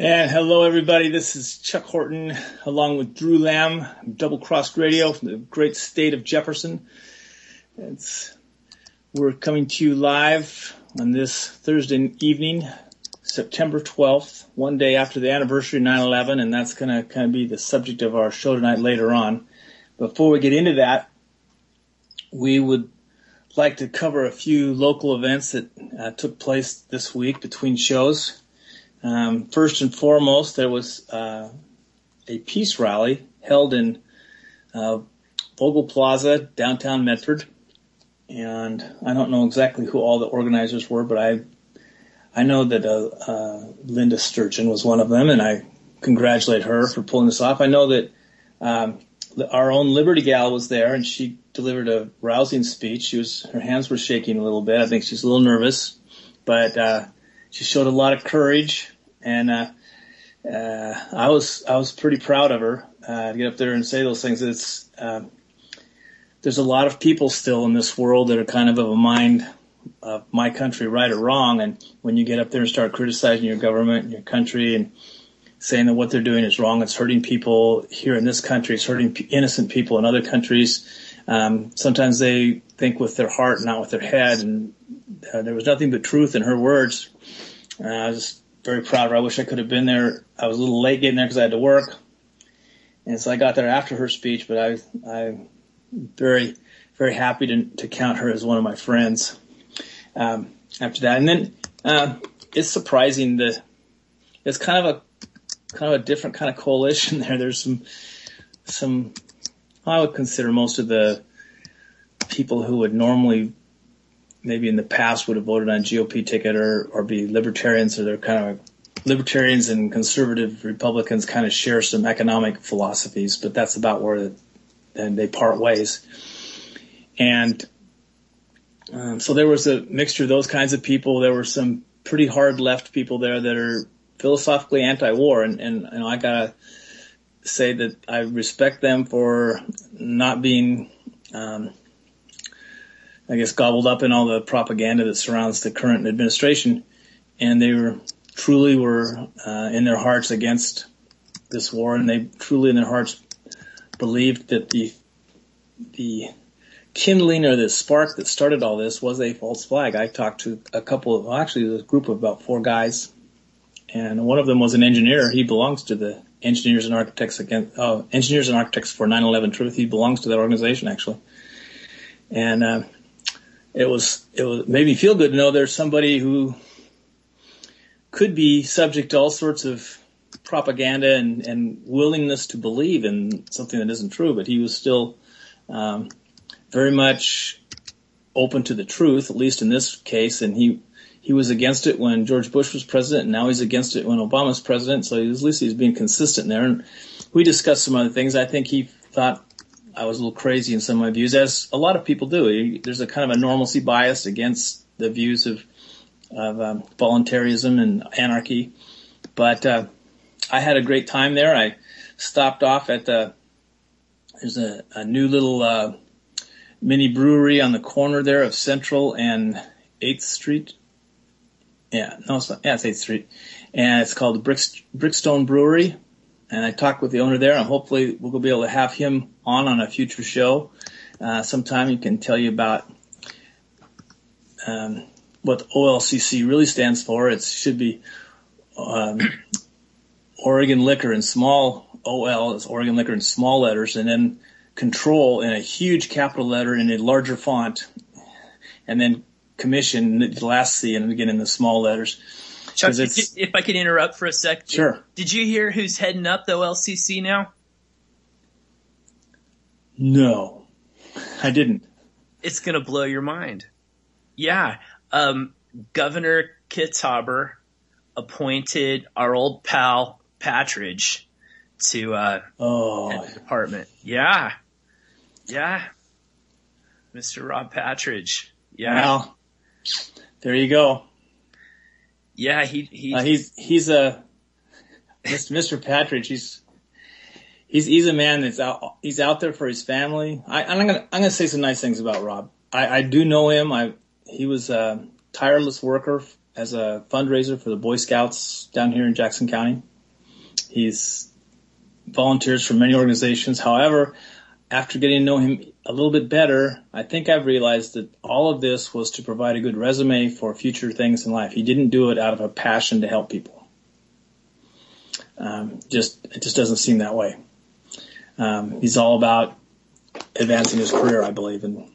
And hello, everybody. This is Chuck Horton, along with Drew Lamb, Double Crossed Radio from the great state of Jefferson. We're coming to you live on this Thursday evening, September 12th, one day after the anniversary of 9/11, and that's going to kind of be the subject of our show tonight later on. Before we get into that, we would like to cover a few local events that took place this week between shows. First and foremost, there was a peace rally held in Vogel Plaza, downtown Medford. And I don't know exactly who all the organizers were, but I know that Linda Sturgeon was one of them, and I congratulate her for pulling this off. I know that our own Liberty Gal was there, and she delivered a rousing speech. Her hands were shaking a little bit. I think she's a little nervous, but she showed a lot of courage, and I was pretty proud of her to get up there and say those things. There's a lot of people still in this world that are kind of a mind of my country, right or wrong, and when you get up there and start criticizing your government and your country and saying that what they're doing is wrong, it's hurting people here in this country, it's hurting innocent people in other countries. Sometimes they think with their heart, not with their head, and there was nothing but truth in her words. I was just very proud of her. I wish I could have been there. I was a little late getting there because I had to work, and so I got there after her speech, but I'm very, very happy to count her as one of my friends after that. And then it's surprising that it's kind of a different kind of coalition there. There's some I would consider most of the people who would normally maybe in the past would have voted on a GOP ticket or be libertarians, or they're kind of libertarians and conservative Republicans kind of share some economic philosophies, but that's about where they part ways. And so there was a mixture of those kinds of people. There were some pretty hard left people there that are philosophically anti-war, and I gotta say that I respect them for not being I guess gobbled up in all the propaganda that surrounds the current administration, and they truly were in their hearts against this war, and they truly in their hearts believed that the kindling or the spark that started all this was a false flag. I talked to a group of about 4 guys, and one of them was an engineer. He belongs to the Engineers and Architects for 9/11 Truth. He belongs to that organization actually, and it made me feel good to know there's somebody who could be subject to all sorts of propaganda and willingness to believe in something that isn't true, but he was still very much open to the truth, at least in this case, and he was against it when George Bush was president, and now he's against it when Obama's president, so at least he's being consistent there. And we discussed some other things. I think he thought I was a little crazy in some of my views, as a lot of people do. There's a kind of a normalcy bias against the views of voluntarism and anarchy. But I had a great time there. I stopped off at there's a new little mini brewery on the corner there of Central and 8th Street. It's 8th Street. And it's called the Brickstone Brewery. And I talked with the owner there, and hopefully we'll be able to have him on a future show. Sometime he can tell you about what the OLCC really stands for. It should be Oregon Liquor in small, OL is Oregon Liquor in small letters, and then Control in a huge capital letter in a larger font, and then Commission, the last C, and again in the small letters. Chuck, if I could interrupt for a sec. Sure. Did you hear who's heading up the OLCC now? No, I didn't. It's going to blow your mind. Yeah. Governor Kitzhaber appointed our old pal Patridge to head the department. Yeah. Yeah. Mr. Rob Patridge. Yeah. Well, there you go. Yeah, he's Mr. Patridge. He's a man that's out. He's out there for his family. I'm gonna say some nice things about Rob. I do know him. He was a tireless worker as a fundraiser for the Boy Scouts down here in Jackson County. He's volunteers for many organizations. However, after getting to know him a little bit better, I think I've realized that all of this was to provide a good resume for future things in life. He didn't do it out of a passion to help people. It just doesn't seem that way. He's all about advancing his career, I believe. And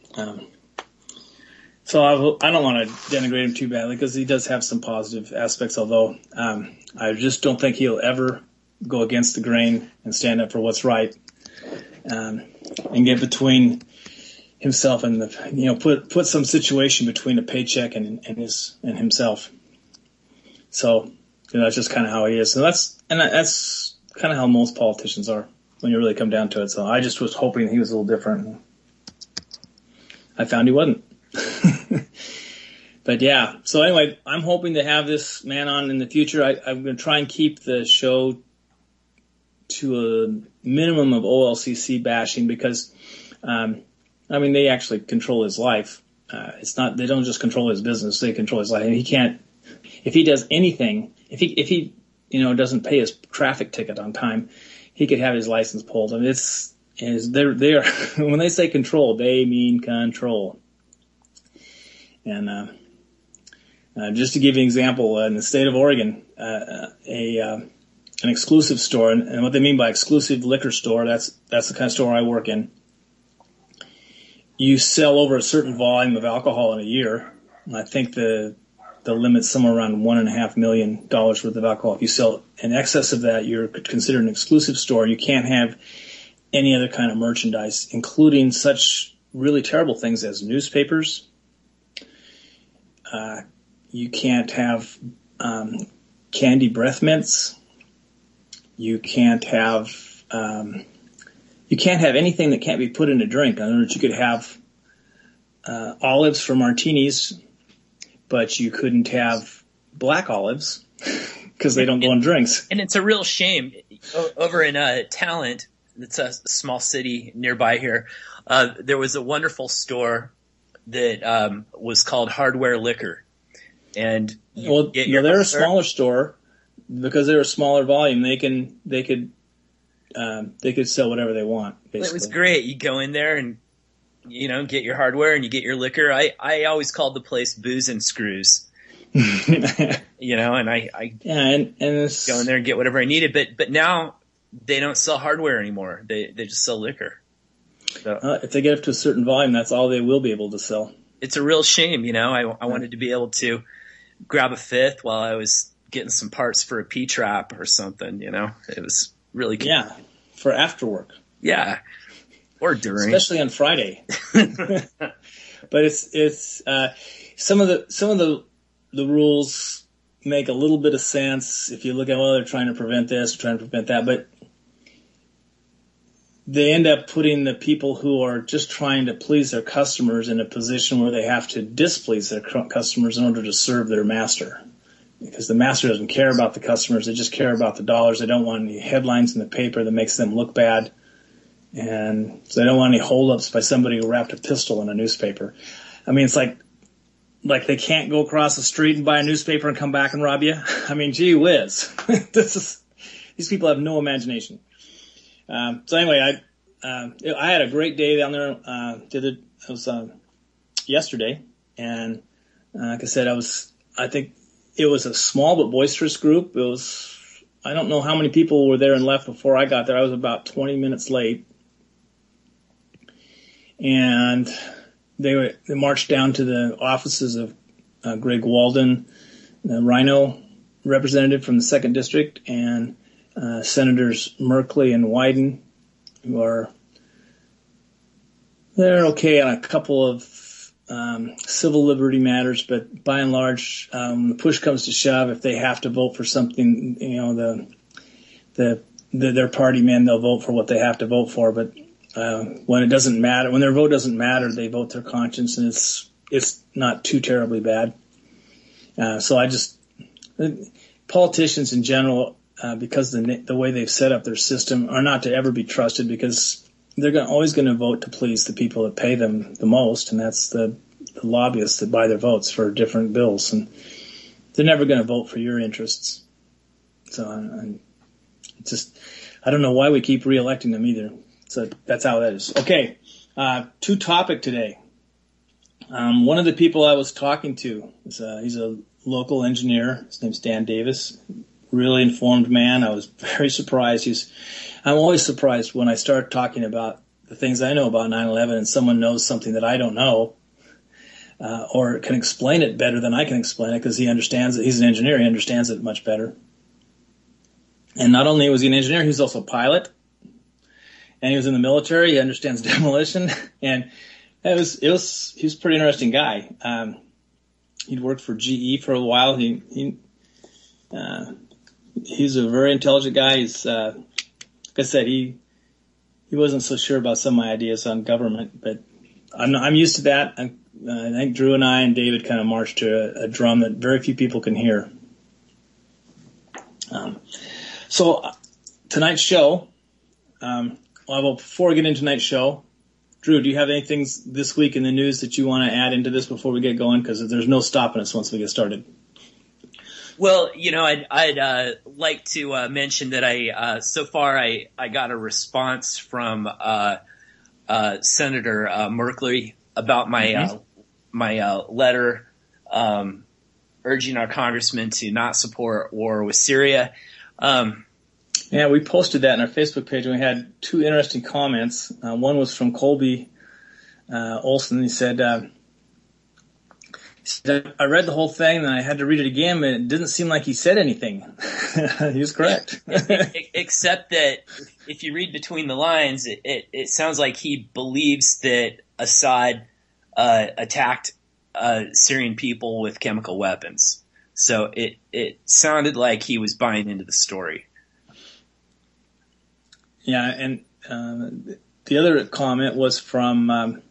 so I don't want to denigrate him too badly because he does have some positive aspects, although I just don't think he'll ever go against the grain and stand up for what's right. And get between himself and put some situation between a paycheck and himself. So that's just kind of how he is. So that's kind of how most politicians are when you really come down to it. So I just was hoping he was a little different. I found he wasn't. But yeah. So anyway, I'm hoping to have this man on in the future. I'm going to try and keep the show to a minimum of OLCC bashing because, they actually control his life. They don't just control his business, they control his life. And if he does anything, if he doesn't pay his traffic ticket on time, he could have his license pulled. I mean, they're when they say control, they mean control. And, just to give you an example, in the state of Oregon, an exclusive store, and what they mean by exclusive liquor store, that's the kind of store I work in. You sell over a certain volume of alcohol in a year. I think the limit's somewhere around $1.5 million worth of alcohol. If you sell in excess of that, you're considered an exclusive store. You can't have any other kind of merchandise, including such really terrible things as newspapers. You can't have candy breath mints. You can't have anything that can't be put in a drink. In other words, you could have olives for martinis, but you couldn't have black olives because they don't go in drinks. And it's a real shame. Over in Talent, it's a small city nearby here, there was a wonderful store that was called Hardware Liquor. And they're a smaller store. Because they're a smaller volume, they could sell whatever they want. Basically. It was great. You go in there and get your hardware and you get your liquor. I always called the place Booze and Screws. And I go in there and get whatever I needed. But now they don't sell hardware anymore. They just sell liquor. So if they get up to a certain volume, that's all they will be able to sell. It's a real shame. I wanted to be able to grab a fifth while I was getting some parts for a P-trap or something, it was really cool. Yeah, for after work. Yeah, or during, especially on Friday. But it's some of the rules make a little bit of sense if you look at they're trying to prevent this, trying to prevent that, but they end up putting the people who are just trying to please their customers in a position where they have to displease their customers in order to serve their master. Because the master doesn't care about the customers, they just care about the dollars. They don't want any headlines in the paper that makes them look bad. And so they don't want any holdups by somebody who wrapped a pistol in a newspaper. I mean, it's like they can't go across the street and buy a newspaper and come back and rob you. I mean, gee whiz. These people have no imagination. So anyway, I had a great day down there. It was yesterday. And like I said, I think it was a small but boisterous group. I don't know how many people were there and left before I got there. I was about 20 minutes late. And they marched down to the offices of Greg Walden, the Rhino representative from the 2nd District, and Senators Merkley and Wyden, they're okay on a couple of civil liberty matters, but by and large, when the push comes to shove, if they have to vote for something, their party men, they'll vote for what they have to vote for. But when it doesn't matter, when their vote doesn't matter, they vote their conscience, and it's not too terribly bad. So politicians in general, because the way they've set up their system, are not to ever be trusted because they're always going to vote to please the people that pay them the most, and that's the lobbyists that buy their votes for different bills. And they're never going to vote for your interests. So I don't know why we keep reelecting them either. So that's how that is. Okay. To topic today. One of the people I was talking to is, he's a local engineer. His name's Dan Davis. Really informed man. I was very surprised. I'm always surprised when I start talking about the things I know about 9/11 and someone knows something that I don't know, or can explain it better than I can explain it, because he understands it. He's an engineer. He understands it much better. And not only was he an engineer, he was also a pilot, and he was in the military. He understands demolition, and he was a pretty interesting guy. He'd worked for GE for a while. He's a very intelligent guy. He's, like I said, he wasn't so sure about some of my ideas on government, but I'm used to that. I think Drew and I and David kind of marched to a drum that very few people can hear. So tonight's show, well, before we get into tonight's show, Drew, do you have anything this week in the news that you want to add into this before we get going? Because there's no stopping us once we get started. Well, I'd like to mention that so far I got a response from Senator Merkley about my letter urging our congressman to not support war with Syria. Yeah, we posted that in our Facebook page, and we had two interesting comments. One was from Colby Olson. He said, I read the whole thing, and I had to read it again, but it didn't seem like he said anything. He was correct. Except that if you read between the lines, it sounds like he believes that Assad attacked Syrian people with chemical weapons. So it sounded like he was buying into the story. Yeah, and the other comment was from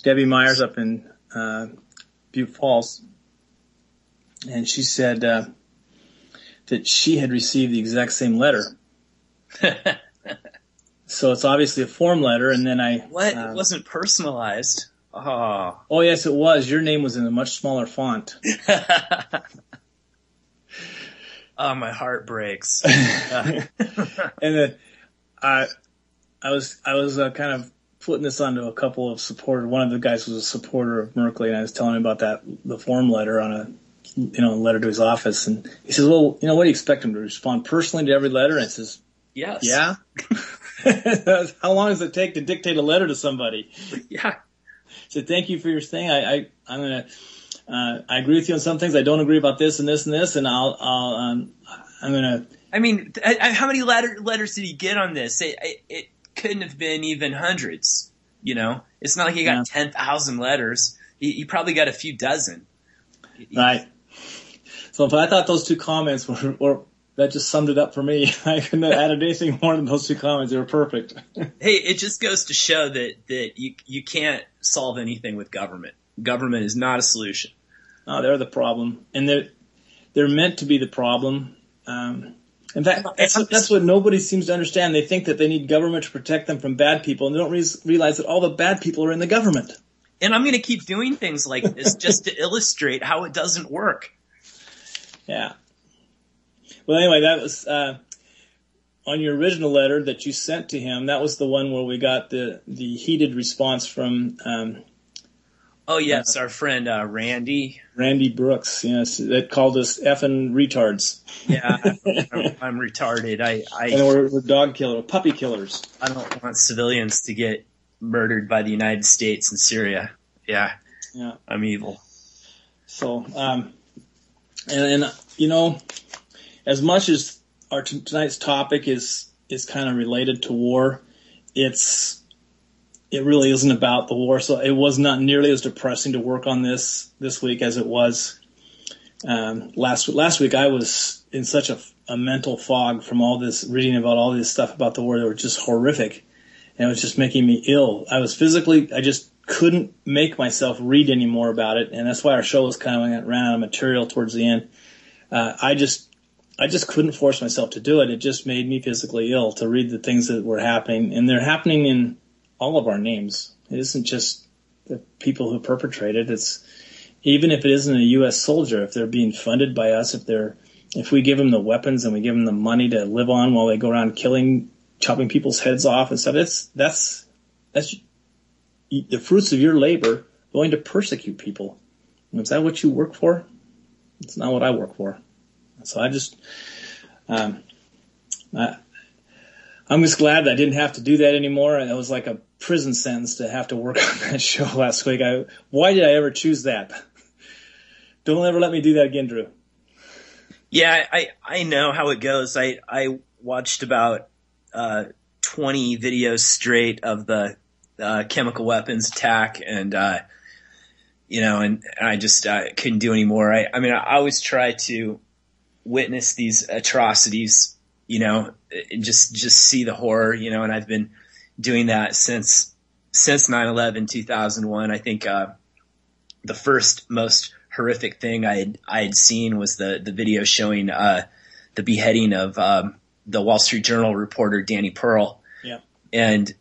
Debbie Myers up in Butte Falls, and she said that she had received the exact same letter. So it's obviously a form letter, and then it wasn't personalized. Oh yes, it was. Your name was in a much smaller font. Oh, my heart breaks. And then I was kind of putting this onto a couple of supporters. One of the guys was a supporter of Merkley, and I was telling him about the form letter on a letter to his office, and he says, "Well, what do you expect him to respond personally to every letter?" And I says, "Yes." Yeah. How long does it take to dictate a letter to somebody? Yeah. So thank you for your thing. I agree with you on some things. I don't agree about this and this and this, and I'm gonna. I mean, how many letters did he get on this? It couldn't have been even hundreds. It's not like he got 10,000 letters. He probably got a few dozen. Right. So I thought those two comments were that just summed it up for me. I couldn't have added anything more than those two comments. They were perfect. Hey, it just goes to show that you can't solve anything with government. Government is not a solution. No, they're the problem, and they're meant to be the problem. In fact, that's what nobody seems to understand. They think that they need government to protect them from bad people, and they don't realize that all the bad people are in the government. And I'm going to keep doing things like this just to illustrate how it doesn't work. Yeah. Well, anyway, that was on your original letter that you sent to him. That was the one where we got the heated response from. Oh yes, our friend Randy. Randy Brooks, yes, that called us effing retards. Yeah, I'm retarded. And we're dog killers, puppy killers. I don't want civilians to get murdered by the United States and Syria. Yeah, I'm evil. So, and as much as our tonight's topic is kind of related to war, it really isn't about the war. So it was not nearly as depressing to work on this week as it was last week. I was in such a mental fog from all this reading about all this stuff about the war that were just horrific, and it was just making me ill. I just couldn't make myself read anymore about it, and that's why our show was kind of ran out of material towards the end. I just couldn't force myself to do it. It just made me physically ill to read the things that were happening, and they're happening in all of our names. It isn't just the people who perpetrate it. It's even if it isn't a U.S. soldier, if they're being funded by us, if we give them the weapons and we give them the money to live on while they go around chopping people's heads off and stuff, that's the fruits of your labor going to persecute people. Is that what you work for? It's not what I work for. So I'm just glad that I didn't have to do that anymore. And it was like a prison sentence to have to work on that show last week. Why did I ever choose that? Don't ever let me do that again, Drew. Yeah, I know how it goes. I watched about 20 videos straight of the chemical weapons attack, and and I just couldn't do anymore. I always try to witness these atrocities, and just see the horror, and I've been doing that since 9/11, 2001. I think the first most horrific thing I had seen was the video showing the beheading of the Wall Street Journal reporter Danny Pearl. Yeah. And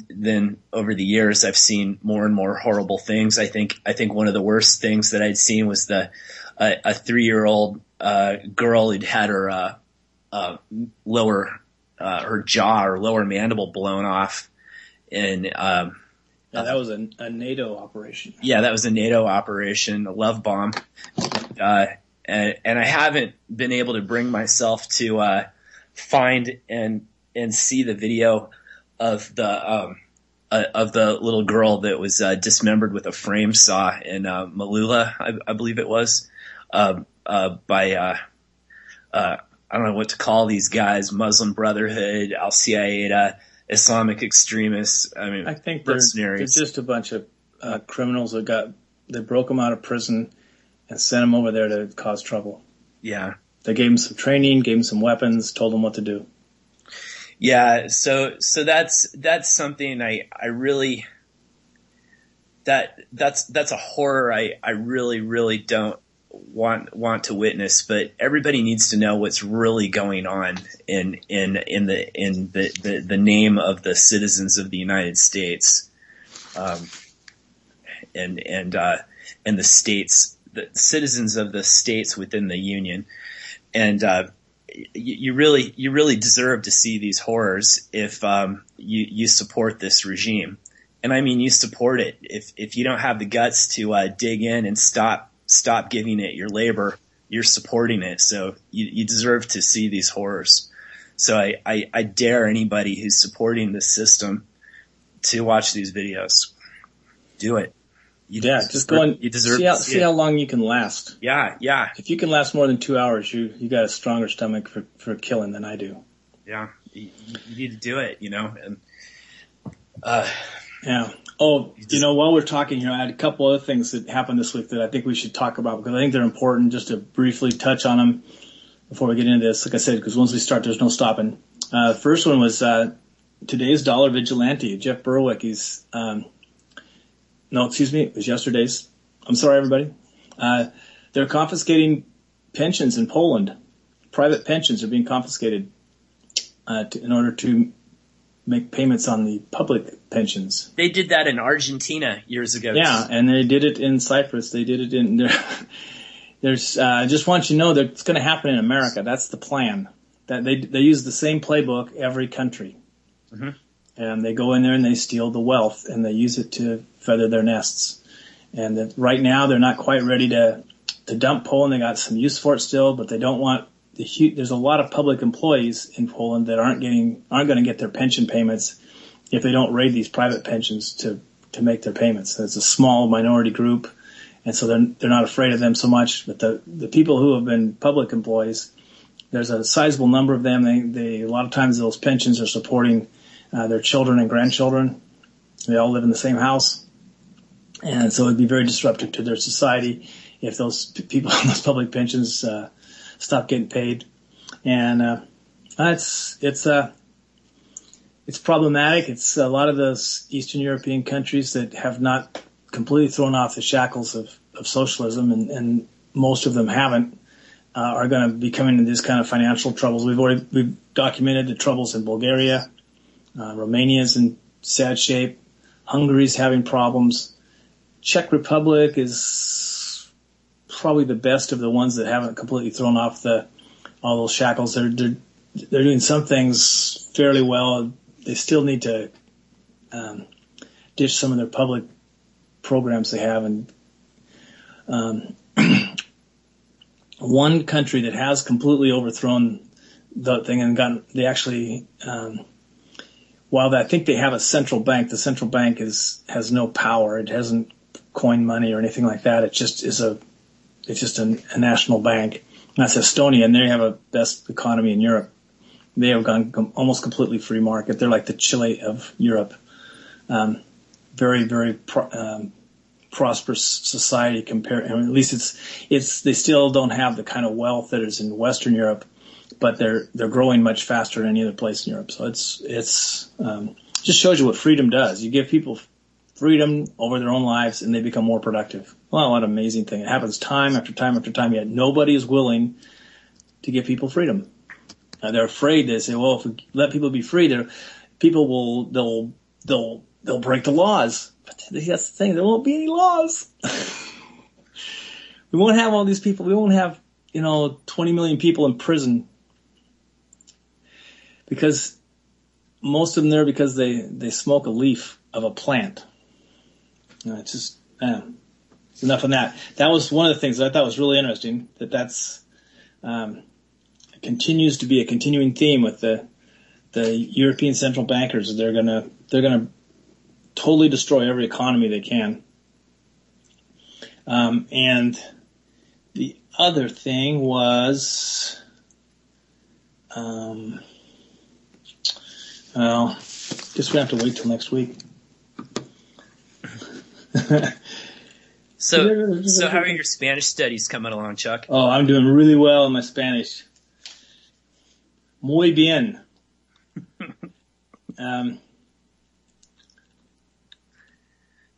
then over the years I've seen more and more horrible things. I think one of the worst things that I'd seen was a 3-year-old girl who'd had her her jaw or lower mandible blown off, and that was a NATO operation. Yeah, that was a NATO operation, a love bomb. And I haven't been able to bring myself to find and see the video of the little girl that was dismembered with a frame saw in Malula, I believe it was, by I don't know what to call these guys, Muslim Brotherhood, Al-Qaeda, Islamic extremists. I think they're just a bunch of criminals they broke them out of prison and sent them over there to cause trouble. Yeah. They gave them some training, gave them some weapons, told them what to do. Yeah. So that's something I really, that's a horror I really, really don't want to witness, but everybody needs to know what's really going on in the name of the citizens of the United States, and the states, the citizens of the states within the Union, and you really deserve to see these horrors if you support this regime, and I mean you support it. If you don't have the guts to dig in and stop giving it your labor, you're supporting it. So you deserve to see these horrors. So I dare anybody who's supporting this system to watch these videos. Do it. Just go and you deserve see how long you can last. Yeah. If you can last more than 2 hours, you got a stronger stomach for killing than I do. Yeah. You need to do it, and yeah. Oh, while we're talking here, I had a couple other things that happened this week that I think we should talk about because I think they're important just to briefly touch on them before we get into this. Like I said, because once we start, there's no stopping. The first one was today's dollar vigilante, Jeff Berwick. It was yesterday's. I'm sorry, everybody. They're confiscating pensions in Poland. Private pensions are being confiscated in order to make payments on the public pensions. They did that in Argentina years ago. Yeah, and they did it in Cyprus. They did it in there's I just want you to know that it's going to happen in America. That's the plan. That they use the same playbook every country. Mm-hmm. And they go in there and they steal the wealth and they use it to feather their nests. And that right now they're not quite ready to dump Poland. They got some use for it still, but they don't want there's a lot of public employees in Poland that aren't going to get their pension payments if they don't raid these private pensions to make their payments. It's a small minority group, and so they're not afraid of them so much. But the people who have been public employees, there's a sizable number of them. They a lot of times those pensions are supporting their children and grandchildren. They all live in the same house, and so it'd be very disruptive to their society if those people on those public pensions stop getting paid, and it's problematic. It's a lot of those Eastern European countries that have not completely thrown off the shackles of socialism, and most of them haven't, are going to be coming into this kind of financial troubles. We've documented the troubles in Bulgaria. Romania's in sad shape. Hungary's having problems. Czech Republic is probably the best of the ones that haven't completely thrown off all those shackles. They're doing some things fairly well. They still need to ditch some of their public programs they have. And one country that has completely overthrown the thing and they actually, while I think they have a central bank, the central bank has no power. It hasn't coined money or anything like that. It's just a national bank. And that's Estonia, and they have a best economy in Europe. They have gone almost completely free market. They're like the Chile of Europe. Very, very prosperous society compared. I mean, at least it's they still don't have the kind of wealth that is in Western Europe, but they're growing much faster than any other place in Europe. So it's just shows you what freedom does. You give people freedom over their own lives, and they become more productive. Well, what an amazing thing! It happens time after time after time. Yet nobody is willing to give people freedom. They're afraid. They say, "Well, if we let people be free, they'll break the laws." But that's the thing. There won't be any laws. We won't have all these people. We won't have 20 million people in prison because most of them there because they smoke a leaf of a plant. It's just it's enough on that. That was one of the things that I thought was really interesting. That's continues to be a continuing theme with the European central bankers. They're gonna totally destroy every economy they can. And the other thing was, well, guess we have to wait till next week. So how are your Spanish studies coming along, Chuck? Oh, I'm doing really well in my Spanish. Muy bien.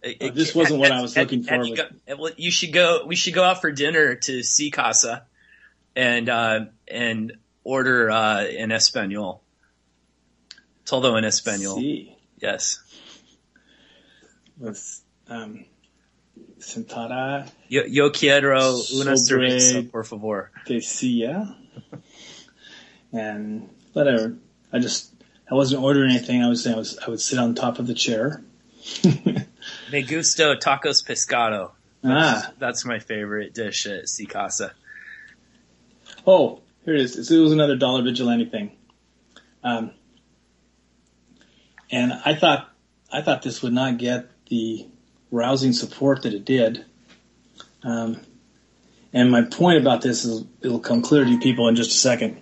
This wasn't what I was looking for. We should go out for dinner to Si Casa and order en español. Todo en español. Sí. Yes. With sentada. Yo quiero una cerveza, por favor. Decía. And whatever. I wasn't ordering anything. I would sit on top of the chair. Me gusto tacos pescado. That's my favorite dish at Si Casa. Oh, here it is. It was another Dollar Vigilante thing. And I thought this would not get the rousing support that it did. And my point about this is it'll come clear to you people in just a second.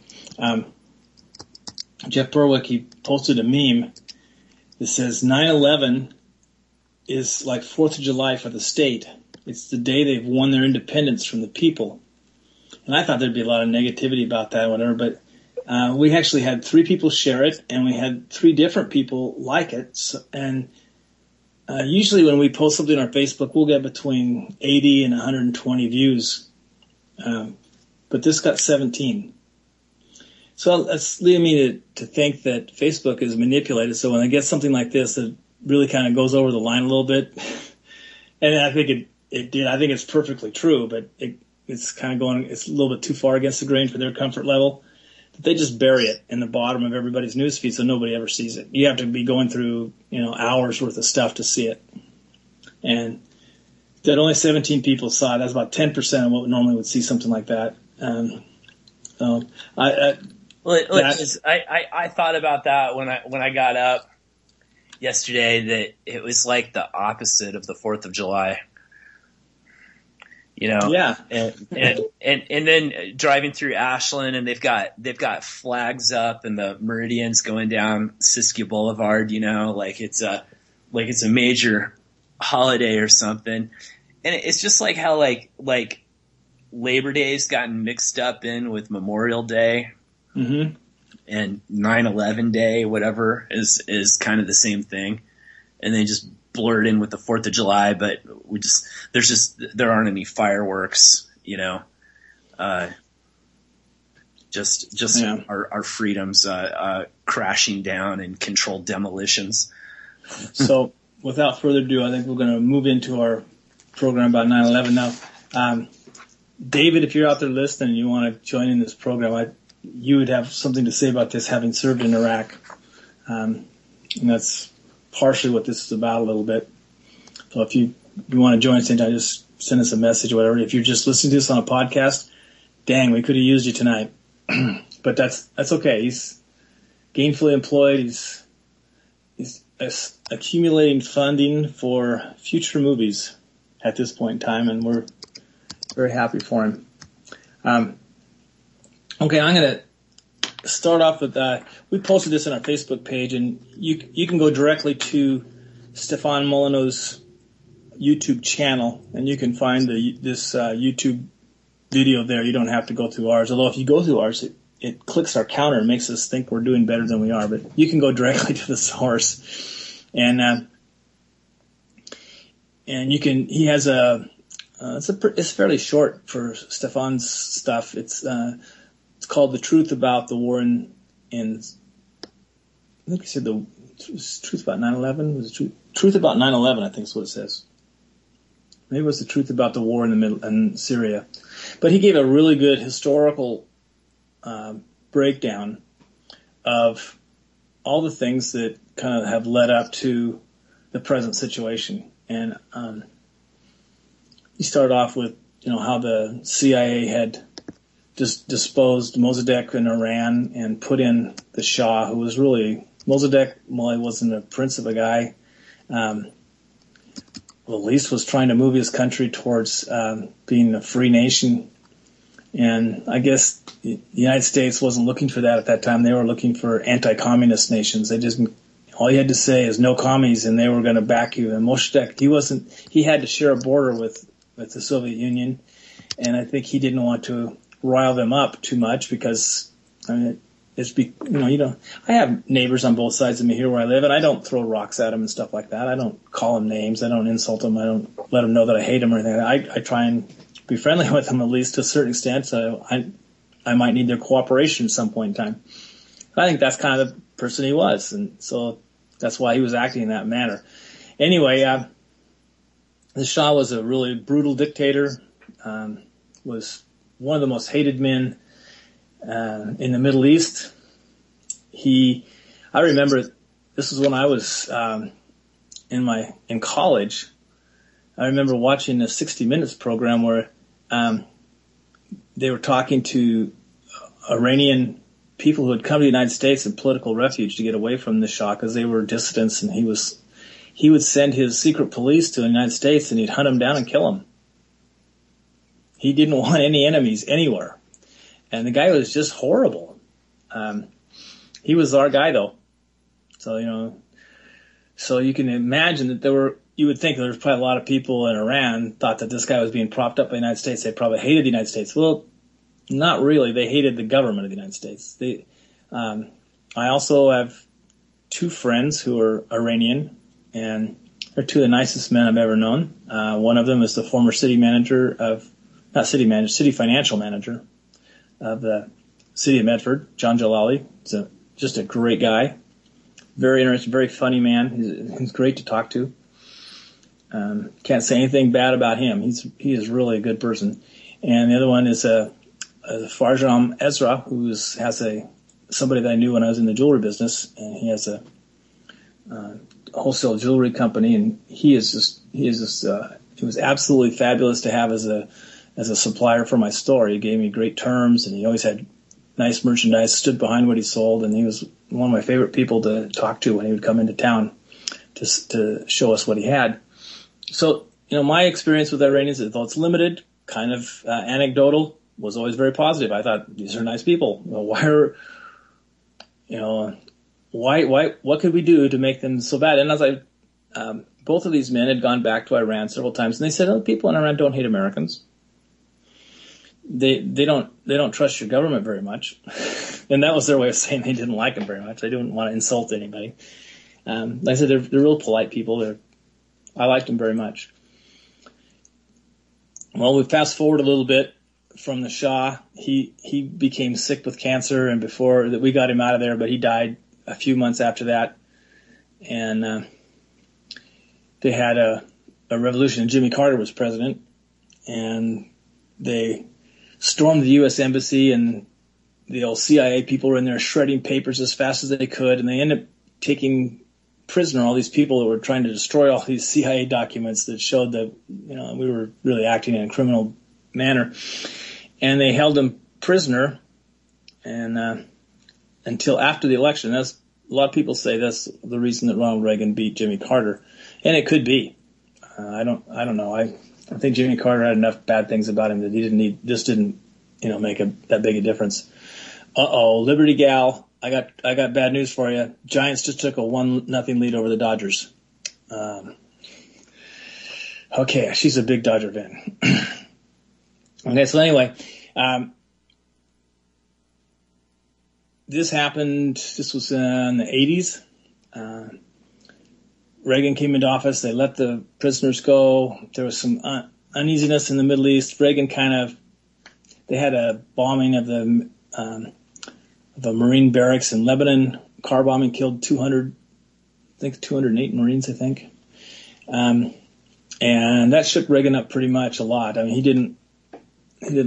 Jeff Berwick, he posted a meme that says 9/11 is like 4th of July for the state. It's the day they've won their independence from the people. And I thought there'd be a lot of negativity about that, whatever, but we actually had 3 people share it, and we had 3 different people like it. So, and usually when we post something on our Facebook, we'll get between 80 and 120 views. But this got 17. So that's leading me to think that Facebook is manipulated. So when I get something like this that really kind of goes over the line a little bit, and I think it did. I think it's perfectly true, but it's kind of it's a little bit too far against the grain for their comfort level. But they just bury it in the bottom of everybody's newsfeed so nobody ever sees it. You have to be going through, hours worth of stuff to see it. And that only 17 people saw it. That's about 10% of what normally would see something like that. I thought about that when I got up yesterday, that it was like the opposite of the 4th of July. Yeah. And then driving through Ashland, and they've got flags up and the Meridian's going down Siskiyou Boulevard, like it's a major holiday or something. And it's just like how like Labor Day's gotten mixed up in with Memorial Day. Mm-hmm. And 9/11 Day, whatever, is kind of the same thing. And they just blur it in with the 4th of July, but there aren't any fireworks, just yeah. our freedoms, crashing down and controlled demolitions. So without further ado, I think we're going to move into our program about 9/11 now. David, if you're out there listening and you want to join in this program, you would have something to say about this, having served in Iraq. And that's partially what this is about a little bit. So if you want to join us anytime, just send us a message or whatever. If you're just listening to this on a podcast, dang, we could have used you tonight. But that's okay. He's gainfully employed. He's accumulating funding for future movies at this point in time, and we're very happy for him. Okay, I'm going to start off with we posted this on our Facebook page, and you can go directly to Stefan Molyneux's YouTube channel, and you can find this YouTube video there. You don't have to go through ours, although if you go through ours, it clicks our counter and makes us think we're doing better than we are. But you can go directly to the source, and you can. He has it's fairly short for Stefan's stuff. It's called "The Truth About the War in I think he said the truth about 9/11. Was it truth about 9/11? I think is what it says. Maybe it was the truth about the war in Syria. But he gave a really good historical breakdown of all the things that kind of have led up to the present situation. And he started off with, how the CIA had just disposed Mossadegh in Iran and put in the Shah, who was really, Mossadegh, well, he wasn't a prince of a guy, at least was trying to move his country towards being a free nation. And I guess the United States wasn't looking for that at that time. They were looking for anti-communist nations. All you had to say is no commies, and they were going to back you. And Mossadegh, he had to share a border with the Soviet Union, and I think he didn't want to rile them up too much because, I have neighbors on both sides of me here where I live, and I don't throw rocks at them and stuff like that. I don't call them names. I don't insult them. I don't let them know that I hate them or anything. I try and be friendly with them, at least to a certain extent. So I might need their cooperation at some point in time. I think that's kind of the person he was, and so that's why he was acting in that manner. Anyway, the Shah was a really brutal dictator, was one of the most hated men in the Middle East. I remember this was when I was in college. I remember watching a 60 Minutes program where they were talking to Iranian people who had come to the United States in political refuge to get away from the Shah because they were dissidents, and he would send his secret police to the United States and he'd hunt them down and kill them. He didn't want any enemies anywhere. And the guy was just horrible. He was our guy, though. So, so you can imagine that you would think there was probably a lot of people in Iran thought that this guy was being propped up by the United States. They probably hated the United States. Well, not really. They hated the government of the United States. I also have two friends who are Iranian, and they're two of the nicest men I've ever known. One of them is the former city financial manager of the city of Medford, John Jalali. He's just a great guy. Very interesting, very funny man. He's great to talk to. Can't say anything bad about him. He is really a good person. And the other one is Farjam Ezra, who has somebody that I knew when I was in the jewelry business, and he has a wholesale jewelry company, and it was absolutely fabulous to have as a supplier for my store. He gave me great terms, and he always had nice merchandise, stood behind what he sold, and he was one of my favorite people to talk to when he would come into town to show us what he had. So, my experience with Iranians, although it's limited, kind of anecdotal, was always very positive. I thought, these are nice people. What could we do to make them so bad? And as both of these men had gone back to Iran several times, and they said, people in Iran don't hate Americans. They don't trust your government very much. And that was their way of saying they didn't like them very much. They didn't want to insult anybody. Like I said, they're real polite people. I liked them very much. Well, we fast forward a little bit from the Shah. He became sick with cancer, and before that we got him out of there, but he died a few months after that. And they had a revolution, and Jimmy Carter was president, and they stormed the U.S. Embassy, and the old CIA people were in there shredding papers as fast as they could, and they ended up taking prisoner all these people that were trying to destroy all these CIA documents that showed that, you know, we were really acting in a criminal manner. And they held them prisoner, and until after the election. That's, a lot of people say that's the reason that Ronald Reagan beat Jimmy Carter, and it could be. I don't know. I think Jimmy Carter had enough bad things about him that he didn't make that big a difference. Liberty Gal, I got bad news for you. Giants just took a 1-0 lead over the Dodgers. Okay, she's a big Dodger fan. Okay, so anyway, this happened. This was in the 80s. Reagan came into office. They let the prisoners go. There was some uneasiness in the Middle East. Reagan they had a bombing of the Marine barracks in Lebanon. Car bombing killed 208 Marines, I think. And that shook Reagan up pretty much a lot. I mean, he didn't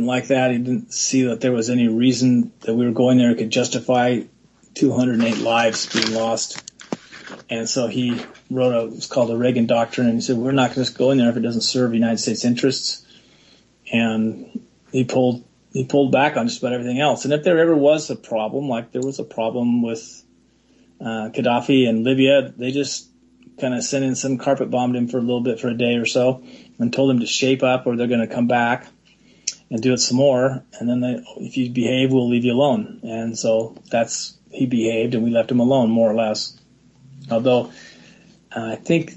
like that. He didn't see that there was any reason that we were going there that could justify 208 lives being lost. And so he wrote it's called the Reagan Doctrine, and he said, we're not going to just go in there if it doesn't serve United States interests. And he pulled back on just about everything else. And if there ever was a problem, like there was a problem with Gaddafi and Libya, they just kind of sent in some carpet bombed him for a little bit for a day or so and told him to shape up or they're going to come back and do it some more. And then if you behave, we'll leave you alone. And so he behaved, and we left him alone, more or less. Although I think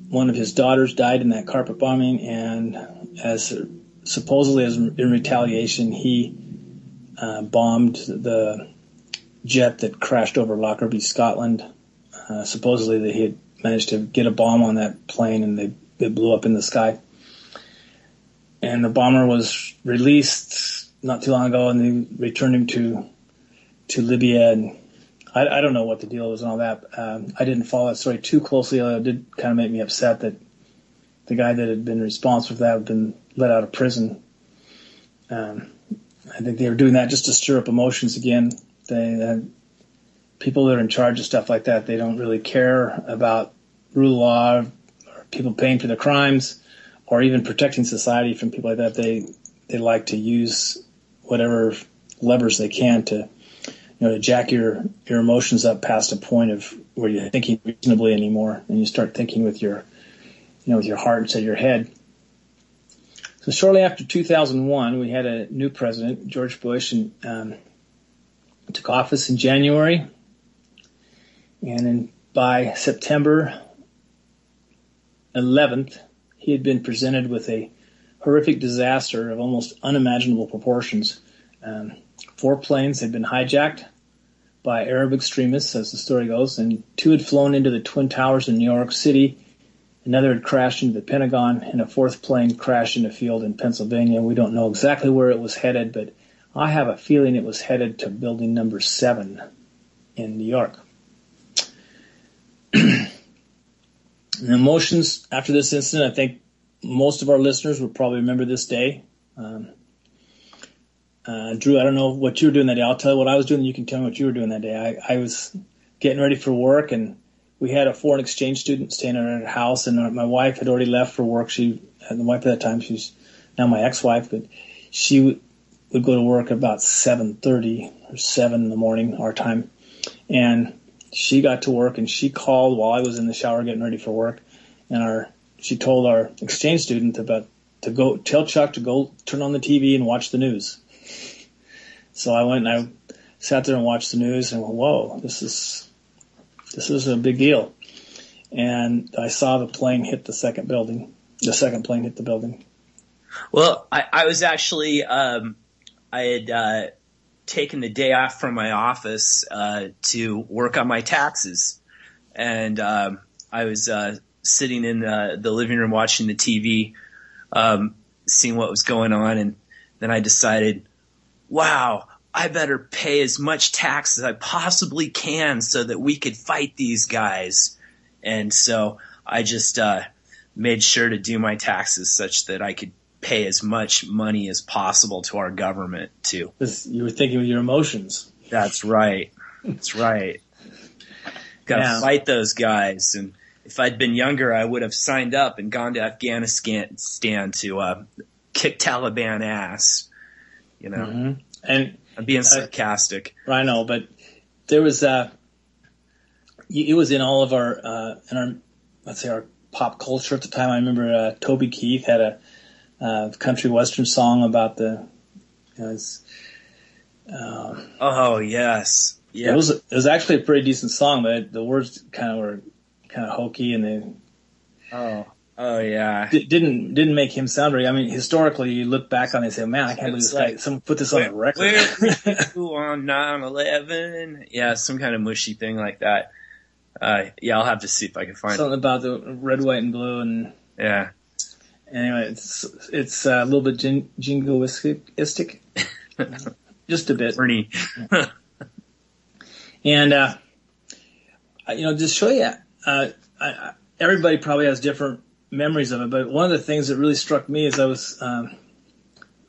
one of his daughters died in that carpet bombing, and supposedly in retaliation, he bombed the jet that crashed over Lockerbie, Scotland. Supposedly that he had managed to get a bomb on that plane, and it blew up in the sky. And the bomber was released not too long ago, and they returned him to Libya. And I don't know what the deal was and all that. I didn't follow that story too closely. It did kind of make me upset that the guy that had been responsible for that had been let out of prison. I think they were doing that just to stir up emotions again. People that are in charge of stuff like that, they don't really care about rule of law or people paying for their crimes or even protecting society from people like that. They like to use whatever levers they can to jack your emotions up past a point of where you're thinking reasonably anymore, and you start thinking with your heart instead of your head. So shortly after 2001, we had a new president, George Bush, and took office in January. And by September 11th, he had been presented with a horrific disaster of almost unimaginable proportions. 4 planes had been hijacked by Arab extremists, as the story goes, and 2 had flown into the Twin Towers in New York City. Another had crashed into the Pentagon, and a 4th plane crashed in a field in Pennsylvania. We don't know exactly where it was headed, but I have a feeling it was headed to building number 7 in New York. The emotions after this incident, I think most of our listeners will probably remember this day. Drew, I don't know what you were doing that day. I'll tell you what I was doing, and you can tell me what you were doing that day. I was getting ready for work, and we had a foreign exchange student staying at our house, and my wife had already left for work. The wife at that time, she's now my ex-wife, but she would go to work about 7:30 or 7 in the morning, our time. And she got to work, and she called while I was in the shower getting ready for work. And she told our exchange student to tell Chuck to go turn on the TV and watch the news. So I went and I sat there and watched the news and went, whoa, this is a big deal. And I saw the plane hit the second plane hit the building. Well, I was actually, I had taken the day off from my office to work on my taxes. And I was sitting in the living room watching the TV, seeing what was going on. And then I decided, wow, I better pay as much tax as I possibly can so that we could fight these guys. And so I just made sure to do my taxes such that I could pay as much money as possible to our government too. You were thinking with your emotions. That's right. That's right. Got to fight those guys. And if I'd been younger, I would have signed up and gone to Afghanistan to kick Taliban ass. You know, and I'm being sarcastic. I know, but there was it was in all of our let's say our pop culture at the time. I remember Toby Keith had a country western song about the. Oh yes, yeah. It was actually a pretty decent song, but the words were kind of hokey, and they. Oh yeah. Didn't make him sound very. I mean, historically, you look back on it and say, "Man, I can't believe this guy. Someone put this on a record." Who on 9/11? Yeah, some kind of mushy thing like that. Yeah, I'll have to see if I can find something about the red, white, and blue, and yeah. Anyway, it's a little bit jingoistic, just a bit. Bernie. And just show you, everybody probably has different memories of it, but one of the things that really struck me is it was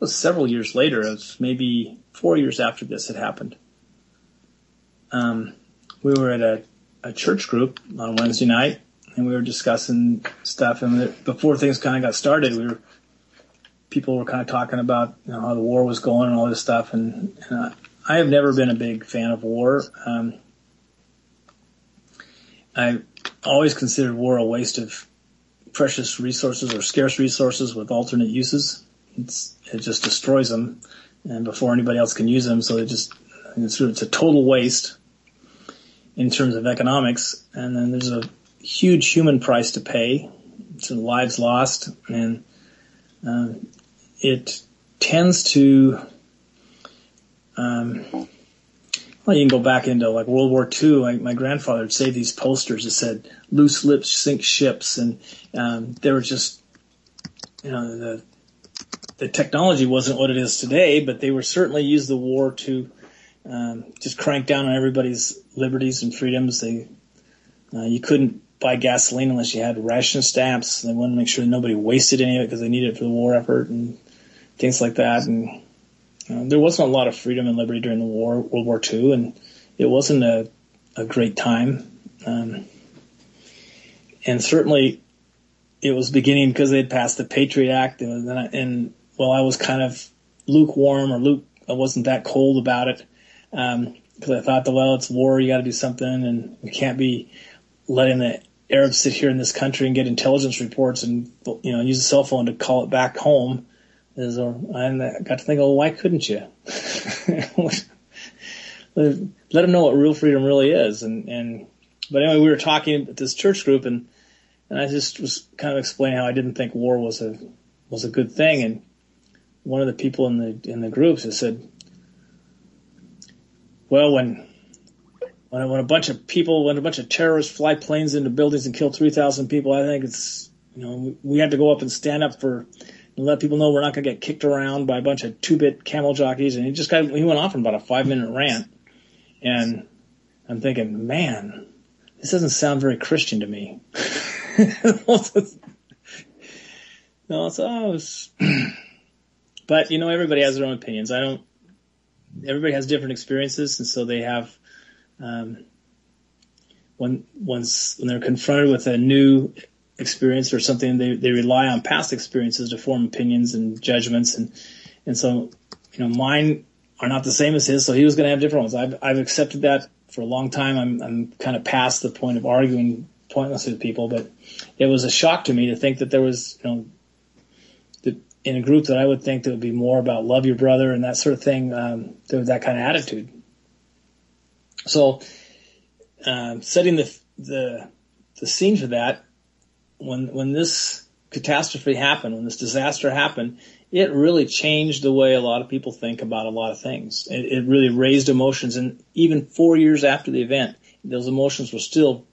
several years later. It was maybe 4 years after this had happened. We were at a church group on Wednesday night, and we were discussing stuff. And before things kind of got started, people were kind of talking about how the war was going and all this stuff. And I have never been a big fan of war. I always considered war a waste of precious resources or scarce resources with alternate uses. It just destroys them, and before anybody else can use them, so it's a total waste in terms of economics. And then there's a huge human price to pay. It's lives lost, and it tends to. Well, you can go back into like World War II. My grandfather would say these posters that said "loose lips sink ships," and they were just, the technology wasn't what it is today, but they were certainly used the war to just crank down on everybody's liberties and freedoms. You couldn't buy gasoline unless you had ration stamps. They wanted to make sure that nobody wasted any of it because they needed it for the war effort and things like that. And there wasn't a lot of freedom and liberty during the war, World War II, and it wasn't a great time. And certainly it was beginning because they had passed the Patriot Act, and I was kind of lukewarm, I wasn't that cold about it, because I thought it's war, you got to do something, and we can't be letting the Arabs sit here in this country and get intelligence reports and use a cell phone to call it back home. And I got to think, why couldn't you? Let them know what real freedom really is. But anyway, we were talking at this church group, and I just was kind of explaining how I didn't think war was a good thing. And one of the people in the groups has said, well, when a bunch of terrorists fly planes into buildings and kill 3,000 people, I think it's, we had to go up and stand up and let people know we're not going to get kicked around by a bunch of 2-bit camel jockeys. And he went off on about a 5-minute rant. And I'm thinking, man, this doesn't sound very Christian to me. But, everybody has their own opinions. Everybody has different experiences. And so they have, when they're confronted with a new experience or something, they rely on past experiences to form opinions and judgments, and so mine are not the same as his, so he was going to have different ones. I've accepted that for a long time. I'm kind of past the point of arguing pointlessly with people, but it was a shock to me to think that there was that in a group that I would think that would be more about love your brother and that sort of thing, there was that kind of attitude. So setting the scene for that, when this catastrophe happened, when this disaster happened, it really changed the way a lot of people think about a lot of things. It really raised emotions, and even 4 years after the event, those emotions were still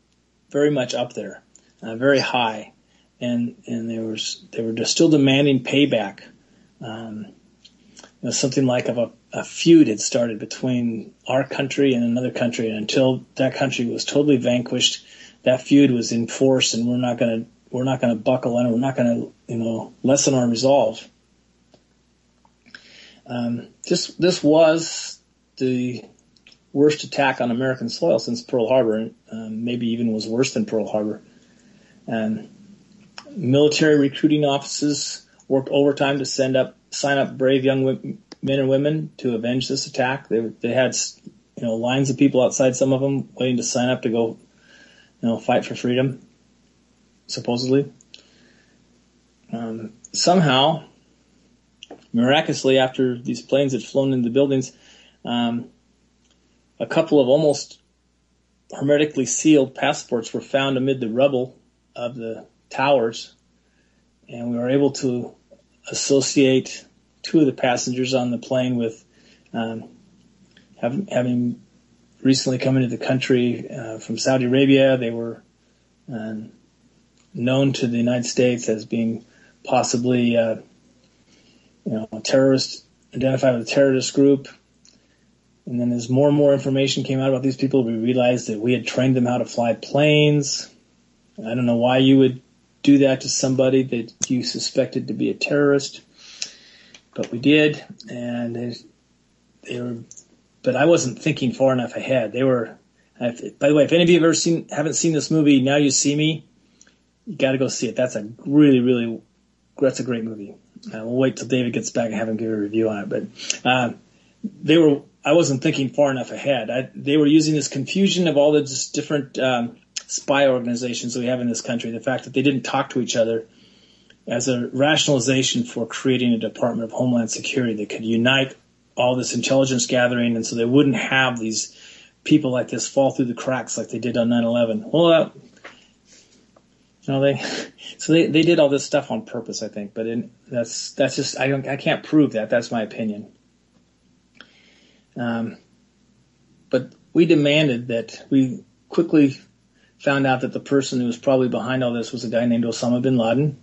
very much up there, very high, and they were just still demanding payback. Something like a feud had started between our country and another country, and until that country was totally vanquished, that feud was in force, and we're not going to buckle, and we're not going to lessen our resolve. This was the worst attack on American soil since Pearl Harbor, maybe even was worse than Pearl Harbor. Military recruiting offices worked overtime to sign up brave young men and women to avenge this attack. They had lines of people outside, some of them waiting to sign up to go fight for freedom, supposedly. Somehow, miraculously, after these planes had flown into the buildings, a couple of almost hermetically sealed passports were found amid the rubble of the towers, and we were able to associate two of the passengers on the plane with having recently come into the country from Saudi Arabia. They were known to the United States as being possibly terrorist, identified with a terrorist group. And then as more and more information came out about these people, we realized that we had trained them how to fly planes. I don't know why you would do that to somebody that you suspected to be a terrorist, but we did. And they were, but I wasn't thinking far enough ahead. They were, by the way, if any of you haven't seen this movie, Now You See Me, you got to go see it. That's a that's a great movie. We'll wait till David gets back and have him give a review on it. But I wasn't thinking far enough ahead. They were using this confusion of all the just different spy organizations that we have in this country, the fact that they didn't talk to each other, as a rationalization for creating a Department of Homeland Security that could unite all this intelligence gathering, and so they wouldn't have these people like this fall through the cracks like they did on 9/11. Well, they did all this stuff on purpose, I think, but that's just I can't prove that. That's my opinion. But we demanded that we quickly found out that the person who was probably behind all this was a guy named Osama bin Laden,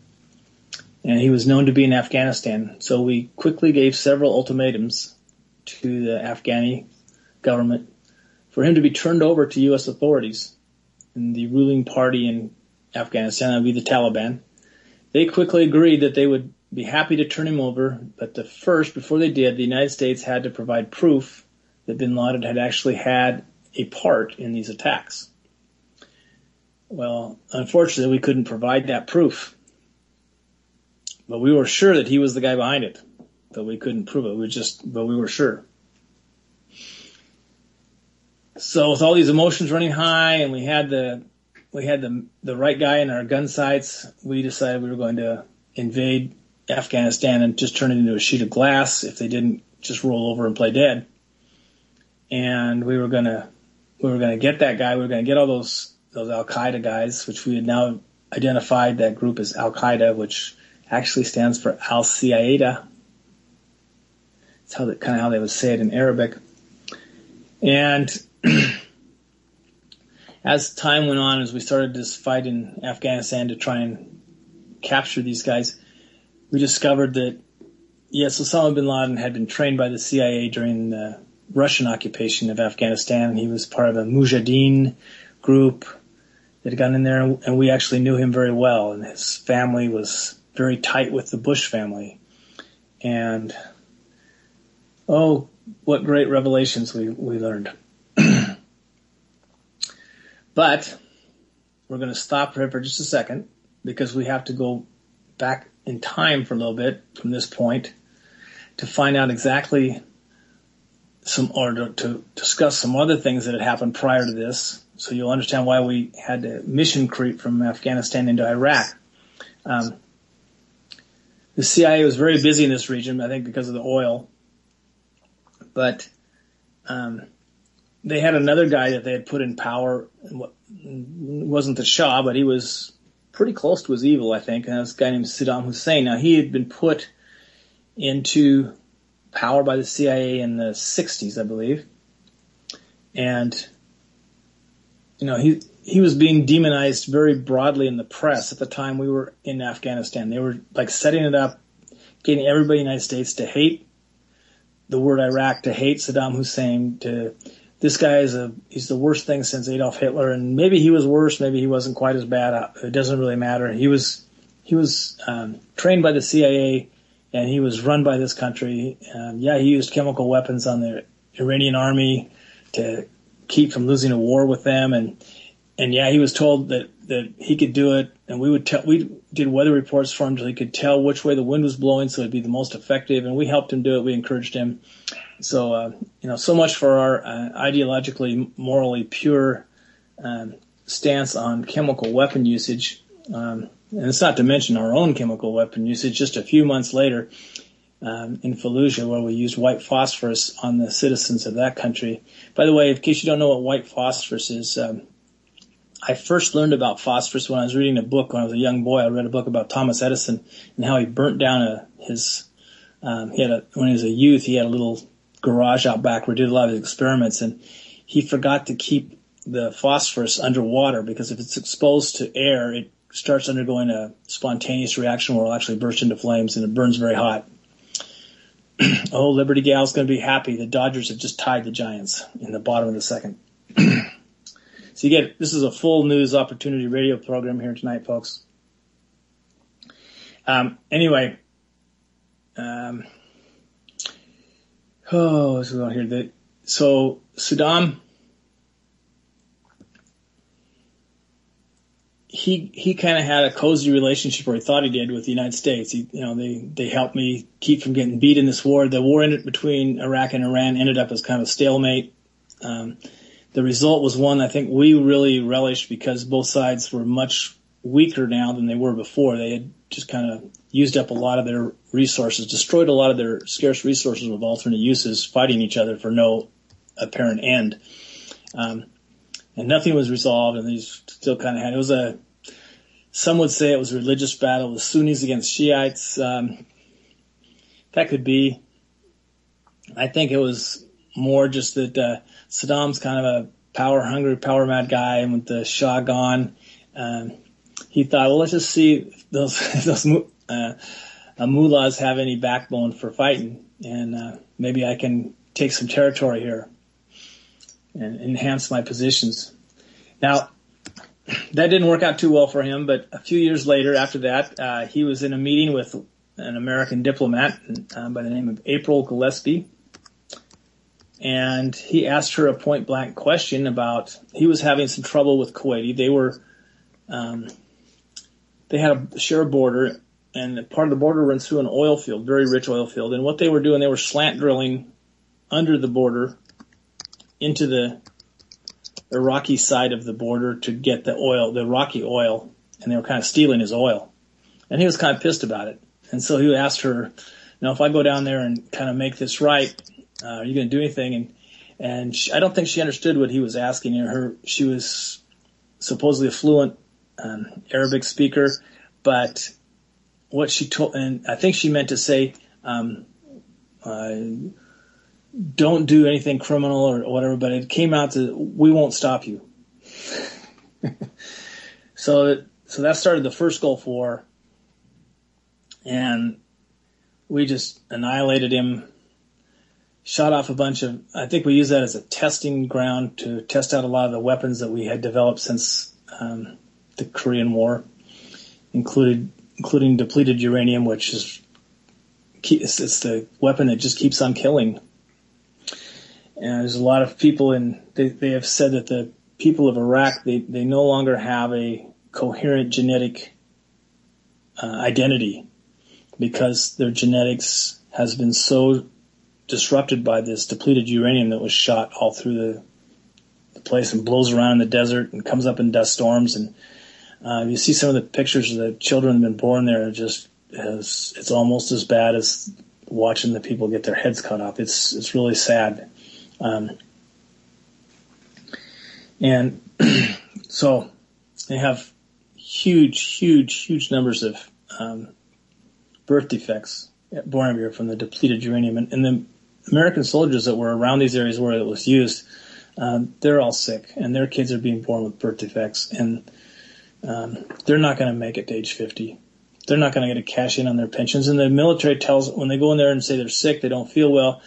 and he was known to be in Afghanistan. So we quickly gave several ultimatums to the Afghani government for him to be turned over to U.S. authorities. And the ruling party in Afghanistan, that would be the Taliban, they quickly agreed that they would be happy to turn him over, but before they did, the United States had to provide proof that bin Laden had actually had a part in these attacks. Well, unfortunately, we couldn't provide that proof. But we were sure that he was the guy behind it. But we couldn't prove it. But we were sure. So with all these emotions running high, and we had the right guy in our gun sights, we decided we were going to invade Afghanistan and just turn it into a sheet of glass if they didn't just roll over and play dead. And we were gonna get that guy. We were gonna get all those Al-Qaeda guys, which we had now identified that group as Al-Qaeda, which actually stands for Al-Qaeda. That's how they would say it in Arabic. And as time went on, as we started this fight in Afghanistan to try and capture these guys, we discovered that, yes, Osama bin Laden had been trained by the CIA during the Russian occupation of Afghanistan. He was part of a Mujahideen group that had gone in there, and we actually knew him very well, and his family was very tight with the Bush family. And, oh, what great revelations we learned. But we're going to stop here for just a second, because we have to go back in time for a little bit from this point to find out exactly to discuss some other things that had happened prior to this, so you'll understand why we had to mission creep from Afghanistan into Iraq. The CIA was very busy in this region, I think because of the oil, but they had another guy that they had put in power. It wasn't the Shah, but he was pretty close to his evil, I think, and that was a guy named Saddam Hussein. Now, he had been put into power by the CIA in the 60s, I believe. And, he was being demonized very broadly in the press at the time we were in Afghanistan. They were like setting it up, getting everybody in the United States to hate the word Iraq, to hate Saddam Hussein, this guy he's the worst thing since Adolf Hitler, and maybe he was worse, maybe he wasn't quite as bad. It doesn't really matter. He was trained by the CIA and he was run by this country. He used chemical weapons on the Iranian army to keep from losing a war with them, and he was told that he could do it, and we did weather reports for him so he could tell which way the wind was blowing so it'd be the most effective, and we helped him do it. We encouraged him. So, so much for our ideologically, morally pure stance on chemical weapon usage. And it's not to mention our own chemical weapon usage just a few months later in Fallujah, where we used white phosphorus on the citizens of that country. By the way, in case you don't know what white phosphorus is, I first learned about phosphorus when I was reading a book when I was a young boy. I read a book about Thomas Edison and how he burnt down when he was a youth, he had a little garage out back where he did a lot of his experiments, and he forgot to keep the phosphorus underwater because if it's exposed to air, it starts undergoing a spontaneous reaction where it'll actually burst into flames, and it burns very hot. Oh, Liberty Gal's going to be happy. The Dodgers have just tied the Giants in the bottom of the second. So this is a full news opportunity radio program here tonight, folks. Anyway, what's going on here? So Saddam, he kind of had a cozy relationship, or he thought he did, with the United States. They helped me keep from getting beat in this war. The war between Iraq and Iran ended up as kind of a stalemate. The result was one I think we really relished because both sides were much weaker now than they were before. They had just kind of used up a lot of their resources, destroyed a lot of their scarce resources with alternate uses, fighting each other for no apparent end. And nothing was resolved, and these still kind of had, some would say it was a religious battle with Sunnis against Shiites. That could be. I think it was more just that Saddam's kind of a power-hungry, power-mad guy, and with the Shah gone, he thought, well, let's just see if those mullahs have any backbone for fighting, and maybe I can take some territory here and enhance my positions. Now, that didn't work out too well for him, but a few years later, after that, he was in a meeting with an American diplomat by the name of April Gillespie, and he asked her a point-blank question about, he was having some trouble with Kuwaiti. They had share a border, and part of the border runs through an oil field, very rich oil field, and what they were doing, they were slant drilling under the border into the Iraqi side of the border to get the Iraqi oil, and they were kind of stealing his oil. And he was kind of pissed about it. And so he asked her, if I go down there and kind of make this right, are you going to do anything? And I don't think she understood what he was asking her. She was supposedly a fluent Arabic speaker, but what she told, and I think she meant to say, don't do anything criminal or whatever, but it came out to, we won't stop you. So that started the first Gulf War, and we just annihilated him, shot off a bunch of, I think we used that as a testing ground to test out a lot of the weapons that we had developed since the Korean War, including depleted uranium, which is, it's the weapon that just keeps on killing. And there's a lot of people they have said that the people of Iraq, they no longer have a coherent genetic identity because their genetics has been so disrupted by this depleted uranium that was shot all through the place and blows around in the desert and comes up in dust storms. And you see some of the pictures of the children that have been born there, it's almost as bad as watching the people get their heads cut off. It's really sad. And so they have huge numbers of birth defects born over here from the depleted uranium. And the American soldiers that were around these areas where it was used, they're all sick, and their kids are being born with birth defects, and they're not going to make it to age 50. They're not going to get a cash in on their pensions. And the military tells, when they go in there and say they're sick, they don't feel well,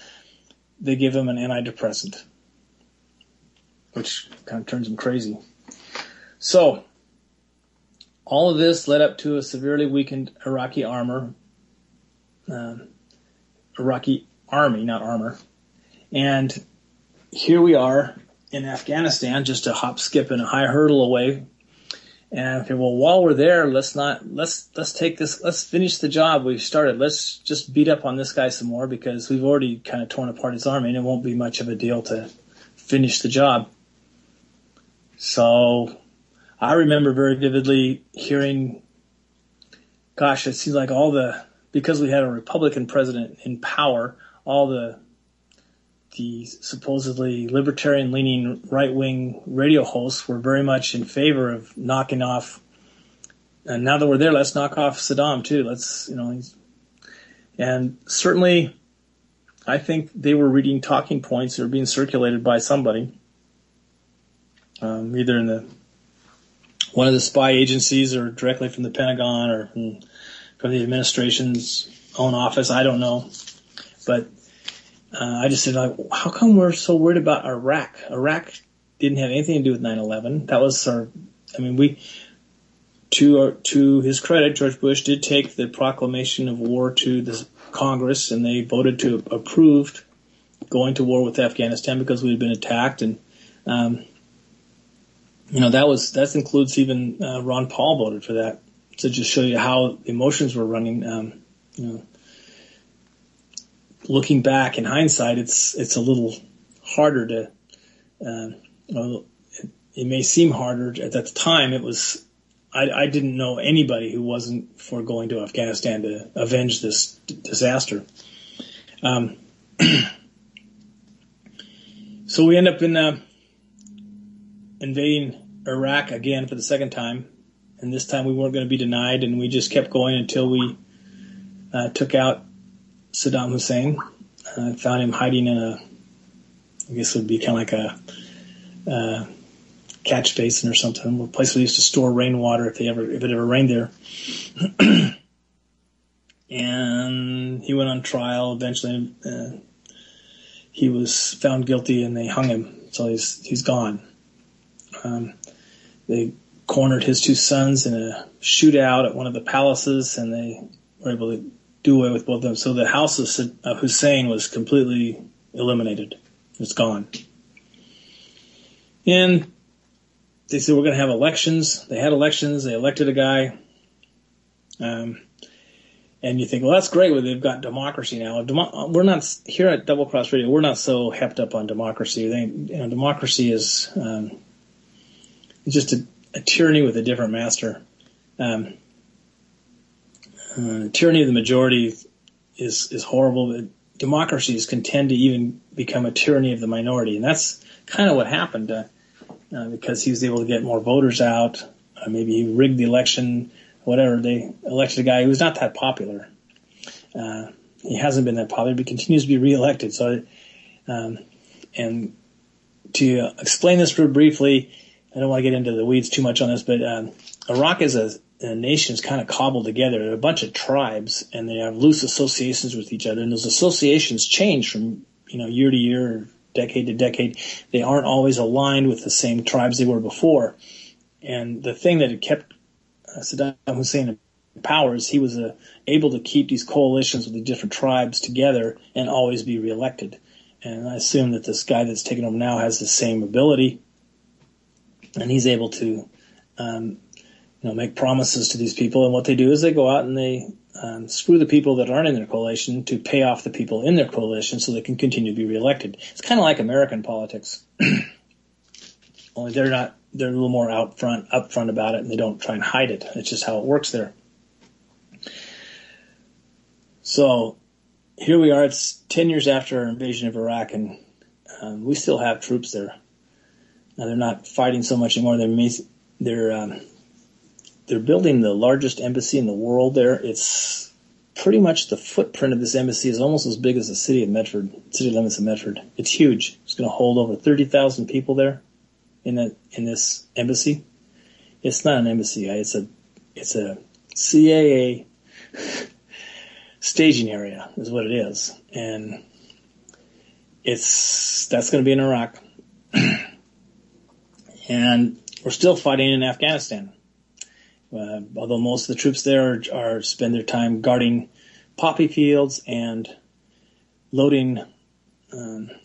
they give them an antidepressant, which kind of turns them crazy. So all of this led up to a severely weakened Iraqi armor, Iraqi army, not armor. And here we are in Afghanistan, just a hop, skip, and a high hurdle away. And okay, well, while we're there, let's finish the job we've started. Let's just beat up on this guy some more, because we've already kind of torn apart his army, and it won't be much of a deal to finish the job. So I remember very vividly hearing, gosh, it seems like because we had a Republican president in power, all the supposedly libertarian-leaning right-wing radio hosts were very much in favor of knocking off. And now that we're there, let's knock off Saddam too. And certainly, I think they were reading talking points that were being circulated by somebody, either in one of the spy agencies or directly from the Pentagon or from the administration's own office. I don't know, but. I just said, how come we're so worried about Iraq? Iraq didn't have anything to do with 9/11. That was to his credit, George Bush did take the proclamation of war to the Congress, and they voted to approve going to war with Afghanistan because we had been attacked. And, that includes even Ron Paul voted for that, to just show you how emotions were running, Looking back in hindsight, it's a little harder to. It may seem harder at that time. It was. I didn't know anybody who wasn't for going to Afghanistan to avenge this disaster. So we end up invading Iraq again for the second time, and this time we weren't going to be denied, and we just kept going until we took out Saddam Hussein. Found him hiding in I guess it would be kind of like a catch basin or something, a place we used to store rainwater if it ever rained there. And he went on trial. Eventually, he was found guilty, and they hung him. So he's gone. They cornered his two sons in a shootout at one of the palaces, and they were able to do away with both of them. So the house of Hussein was completely eliminated. It's gone. And they said, we're going to have elections. They had elections. They elected a guy. And you think, well, that's great. Well, they've got democracy now. We're not here at Double Cross Radio. We're not so hepped up on democracy. Democracy is just a tyranny with a different master. Tyranny of the majority is horrible, but democracies can tend to even become a tyranny of the minority, and that's kind of what happened because he was able to get more voters out. Maybe he rigged the election, whatever. They elected a guy who was not that popular. He hasn't been that popular, but he continues to be reelected. So, and to explain this real briefly, I don't want to get into the weeds too much on this, but Iraq is a nation's kind of cobbled together. They're a bunch of tribes, and they have loose associations with each other. And those associations change from year to year, or decade to decade. They aren't always aligned with the same tribes they were before. And the thing that had kept Saddam Hussein in power is he was able to keep these coalitions with the different tribes together and always be reelected. And I assume that this guy that's taken over now has the same ability, and he's able to make promises to these people, and what they do is they go out and they screw the people that aren't in their coalition to pay off the people in their coalition so they can continue to be reelected. It's kind of like American politics, only they're a little more upfront about it, and they don't try and hide it. It's just how it works there. So here we are. It's 10 years after our invasion of Iraq, and we still have troops there. Now they're not fighting so much anymore. They're building the largest embassy in the world there. It's pretty much the footprint of this embassy is almost as big as the city limits of Medford. It's huge. It's going to hold over 30,000 people there in this embassy. It's not an embassy. It's a CAA staging area is what it is, and that's going to be in Iraq, and we're still fighting in Afghanistan. Although most of the troops there spend their time guarding poppy fields and loading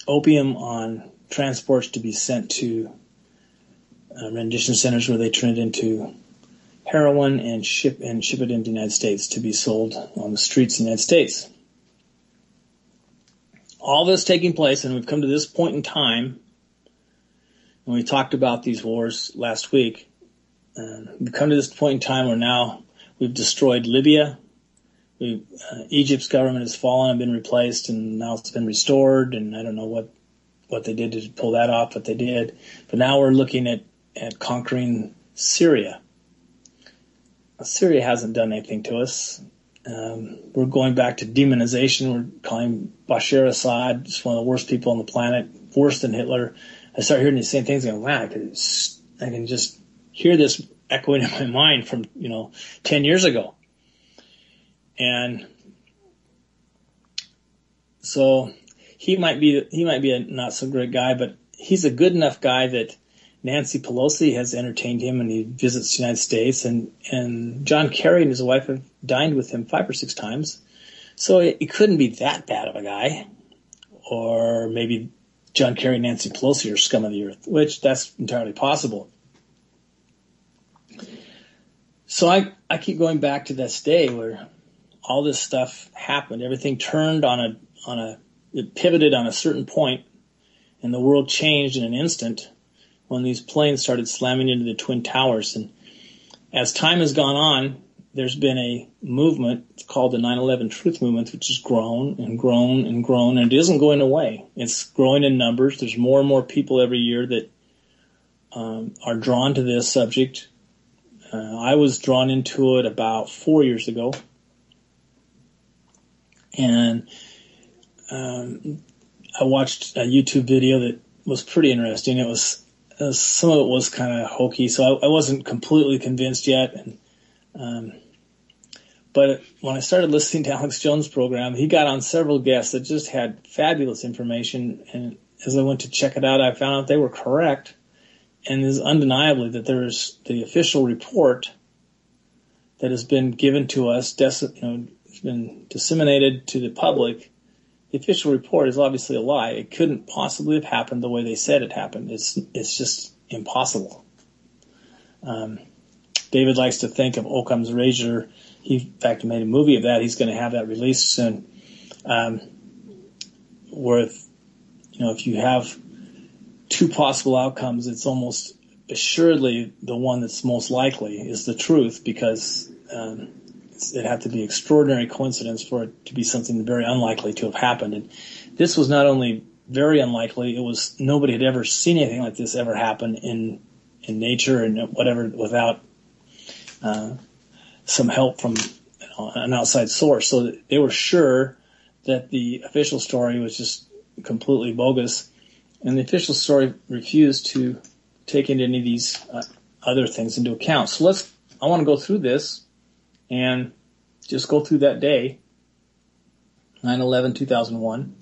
opium on transports to be sent to rendition centers where they turn it into heroin and ship it into the United States to be sold on the streets of the United States. All this taking place, and we've come to this point in time, and we talked about these wars last week. We've come to this point in time where now we've destroyed Libya. Egypt's government has fallen and been replaced, and now it's been restored, and I don't know what they did to pull that off, but they did. But now we're looking at conquering Syria. Syria hasn't done anything to us. We're going back to demonization. We're calling Bashar Assad just one of the worst people on the planet, worse than Hitler. I start hearing these same things, going, wow, I can just hear this echoing in my mind from 10 years ago. And so he might be a not so great guy, but he's a good enough guy that Nancy Pelosi has entertained him, and he visits the United States, and John Kerry and his wife have dined with him 5 or 6 times. So it couldn't be that bad of a guy. Or maybe John Kerry and Nancy Pelosi are scum of the earth, which that's entirely possible. So I keep going back to this day where all this stuff happened. Everything turned it pivoted on a certain point, and the world changed in an instant when these planes started slamming into the Twin Towers. And as time has gone on, there's been a movement called the 9/11 Truth Movement, which has grown and grown and grown, and it isn't going away. It's growing in numbers. There's more and more people every year that are drawn to this subject. I was drawn into it about 4 years ago, and I watched a YouTube video that was pretty interesting. It was some of it was kind of hokey, so I wasn't completely convinced yet. But when I started listening to Alex Jones' program, he got on several guests that just had fabulous information. And as I went to check it out, I found out they were correct. And it is undeniably that there's the official report that has been given to us, it's been disseminated to the public. The official report is obviously a lie. It couldn't possibly have happened the way they said it happened. It's just impossible. David likes to think of Occam's razor. He, in fact, made a movie of that. He's going to have that released soon. If you have 2 possible outcomes, it's almost assuredly the one that's most likely is the truth, because it'd have to be extraordinary coincidence for it to be something very unlikely to have happened. And this was not only very unlikely, it was nobody had ever seen anything like this ever happen in nature and whatever without some help from an outside source. So they were sure that the official story was just completely bogus, and the official story refused to take into any of these other things into account. So I want to go through this and just go through that day, 9/11/2001,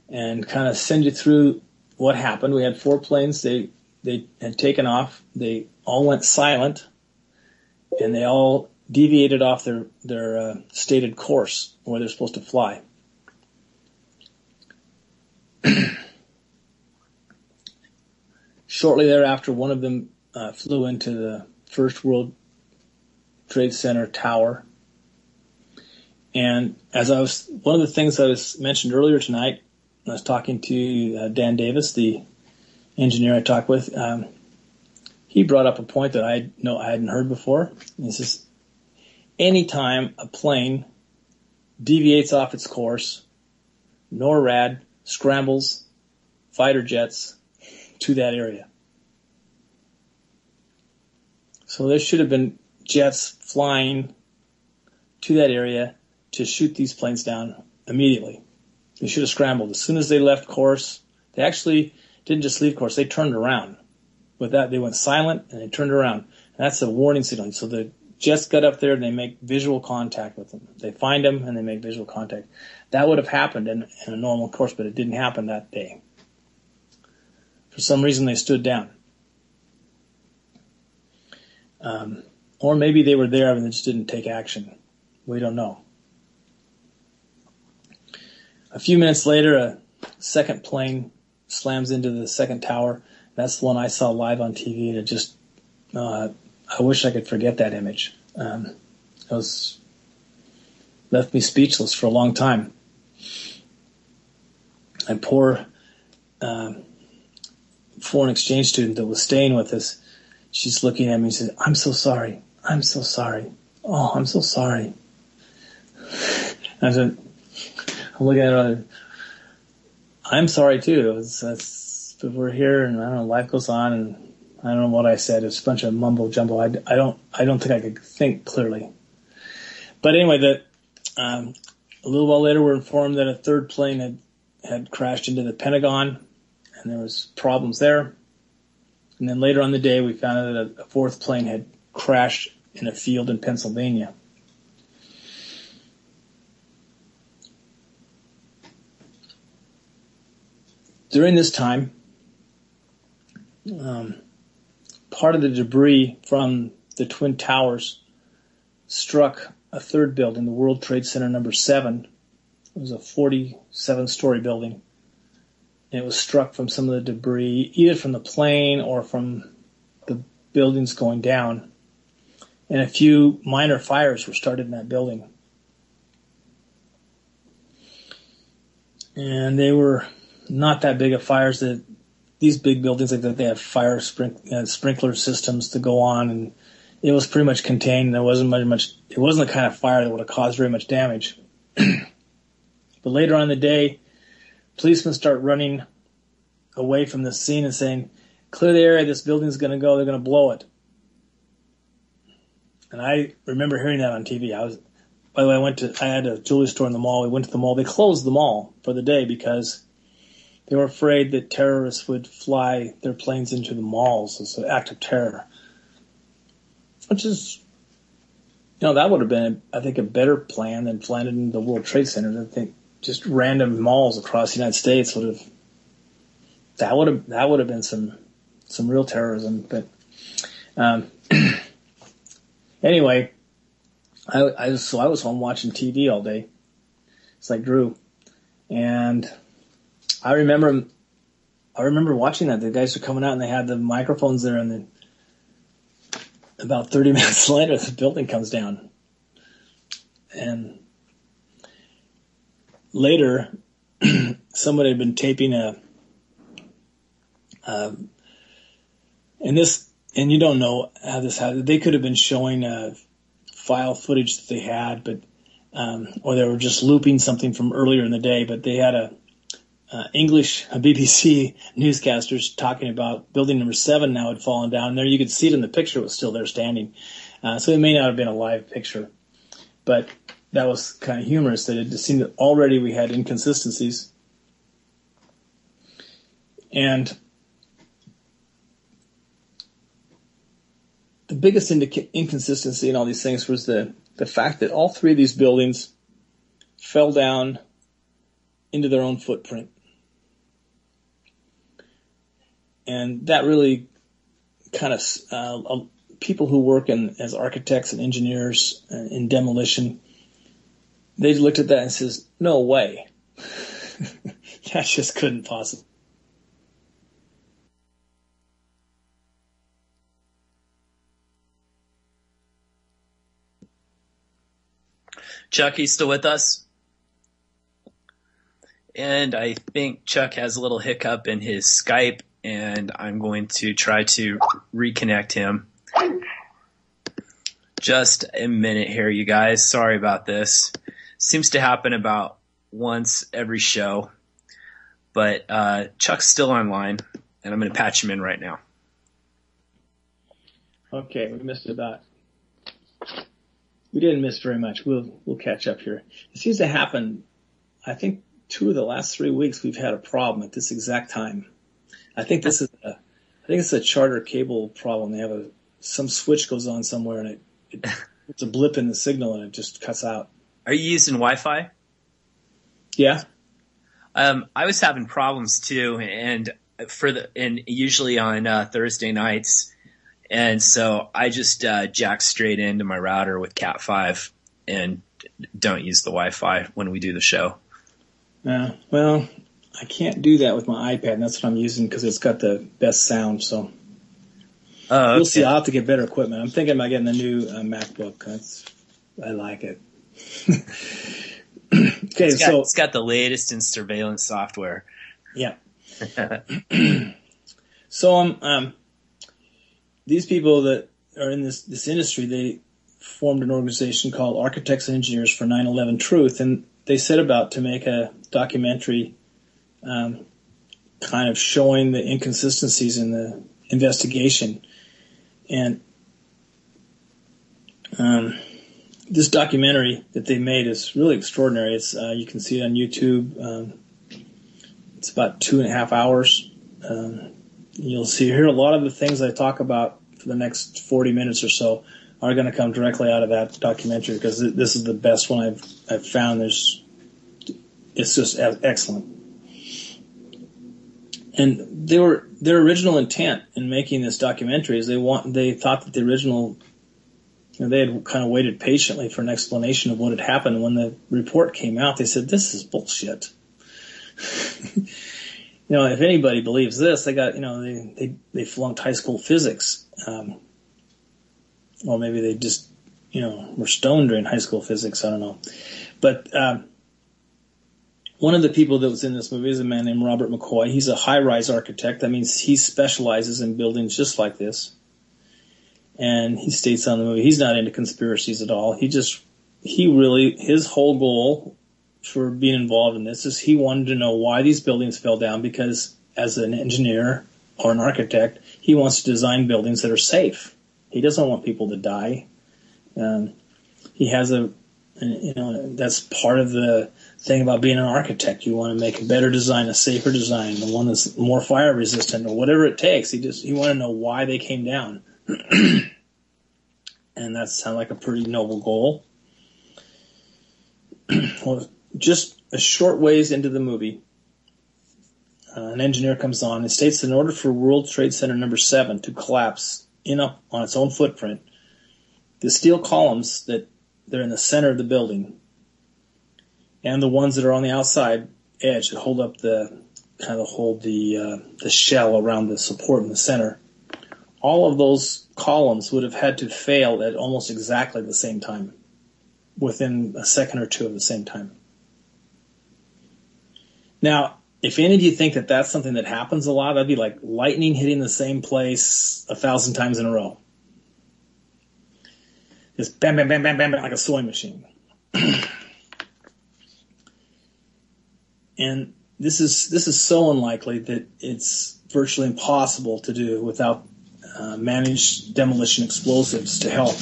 and kind of send you through what happened. We had 4 planes. They had taken off. They all went silent, and they all deviated off their stated course where they're supposed to fly. Shortly thereafter, one of them flew into the First World Trade Center tower. And one of the things I was mentioned earlier tonight, I was talking to Dan Davis, the engineer I talked with. He brought up a point that I hadn't heard before. He says, anytime a plane deviates off its course, NORAD scrambles fighter jets to that area. So there should have been jets flying to that area to shoot these planes down immediately. They should have scrambled. As soon as they left course, they actually didn't just leave course, they turned around. With that, they went silent and they turned around. And that's a warning signal. So the jets got up there and they make visual contact with them. They find them and they make visual contact. That would have happened in a normal course, but it didn't happen that day. For some reason, they stood down. Or maybe they were there and they just didn't take action. We don't know. A few minutes later, a second plane slams into the second tower. That's the one I saw live on TV, and it just, I wish I could forget that image. It left me speechless for a long time. And poor foreign exchange student that was staying with us, she's looking at me and says, "I'm so sorry. I'm so sorry. Oh, I'm so sorry." I said, I'm looking at her, I'm sorry too. But we're here, and I don't know, life goes on, and I don't know what I said. It's a bunch of mumbo jumbo. I don't think I could think clearly. But anyway, a little while later, we're informed that a third plane had crashed into the Pentagon, and there was problems there. And then later on the day, we found out that a fourth plane had crashed in a field in Pennsylvania. During this time, part of the debris from the Twin Towers struck a third building, the World Trade Center number 7. It was a 47-story building. And it was struck from some of the debris, either from the plane or from the buildings going down. And a few minor fires were started in that building. And they were not that big of fires. That these big buildings like that, they have fire sprinkler systems to go on, and it was pretty much contained. There wasn't much. It wasn't the kind of fire that would have caused very much damage. But later on in the day, policemen start running away from the scene and saying, "Clear the area. This building's going to go. They're going to blow it." And I remember hearing that on TV. By the way, I had a jewelry store in the mall. We went to the mall. They closed the mall for the day because they were afraid that terrorists would fly their planes into the malls as an act of terror. Which is, that would have been, I think, a better plan than flying into the World Trade Center. I think just random malls across the United States that would have been some real terrorism. But anyway, I was home watching TV all day. It's like Drew, and I remember watching that. The guys were coming out and they had the microphones there, and then about 30 minutes later, the building comes down. And later, somebody had been taping and you don't know how this happened. They could have been showing file footage that they had, but or they were just looping something from earlier in the day. But they had a BBC newscasters talking about building number 7 now had fallen down. There you could see it in the picture; it was still there standing. So it may not have been a live picture, but that was kind of humorous that it seemed that already we had inconsistencies. And the biggest inconsistency in all these things was the fact that all 3 of these buildings fell down into their own footprint. And that really kind of, people who work as architects and engineers in demolition, they looked at that and says, "No way." That just couldn't possibly. Chuck, you still with us? And I think Chuck has a little hiccup in his Skype, and I'm going to try to reconnect him. Just a minute here, you guys. Sorry about this. Seems to happen about once every show. But Chuck's still online, and I'm going to patch him in right now. Okay, we missed about. We didn't miss very much. We'll catch up here. It seems to happen, I think, 2 of the last 3 weeks we've had a problem at this exact time. I think it's a Charter cable problem. They have some switch goes on somewhere, and it's a blip in the signal, and it just cuts out. Are you using Wi-Fi? Yeah. I was having problems too, and usually on Thursday nights, and so I just jack straight into my router with Cat5 and don't use the Wi-Fi when we do the show. Well, I can't do that with my iPad, and that's what I'm using because it's got the best sound. So we'll see. I'll have to get better equipment. I'm thinking about getting a new MacBook. I like it. Okay, it's got the latest in surveillance software. Yeah. So these people that are in this industry, they formed an organization called Architects and Engineers for 9/11 Truth, and they set about to make a documentary kind of showing the inconsistencies in the investigation. And this documentary that they made is really extraordinary. It's you can see it on YouTube. It's about 2.5 hours. You'll hear a lot of the things I talk about for the next 40 minutes or so are going to come directly out of that documentary because this is the best one I've found. It's just excellent. And their original intent in making this documentary is they thought that the original, they had kind of waited patiently for an explanation of what had happened. When the report came out, they said, "This is bullshit." If anybody believes this, they got, they flunked high school physics. Or maybe they just, were stoned during high school physics. I don't know. But one of the people that was in this movie is a man named Robert McCoy. He's a high-rise architect. That means he specializes in buildings just like this. And he states on the movie, he's not into conspiracies at all. His whole goal for being involved in this is he wanted to know why these buildings fell down, because as an engineer or an architect, he wants to design buildings that are safe. He doesn't want people to die. He has that's part of the thing about being an architect. You want to make a better design, a safer design, the one that's more fire resistant or whatever it takes. He wanted to know why they came down. And that sounds like a pretty noble goal. Well, just a short ways into the movie, an engineer comes on and states that in order for World Trade Center number 7 to collapse on its own footprint, the steel columns that they're in the center of the building and the ones that are on the outside edge that hold up the shell around the support in the center, all of those columns would have had to fail at almost exactly the same time, within a second or two of the same time. Now, if any of you think that that's something that happens a lot, that'd be like lightning hitting the same place 1,000 times in a row. Just bam, bam, bam, bam, bam, bam, like a sewing machine. And this is so unlikely that it's virtually impossible to do without managed demolition explosives to help.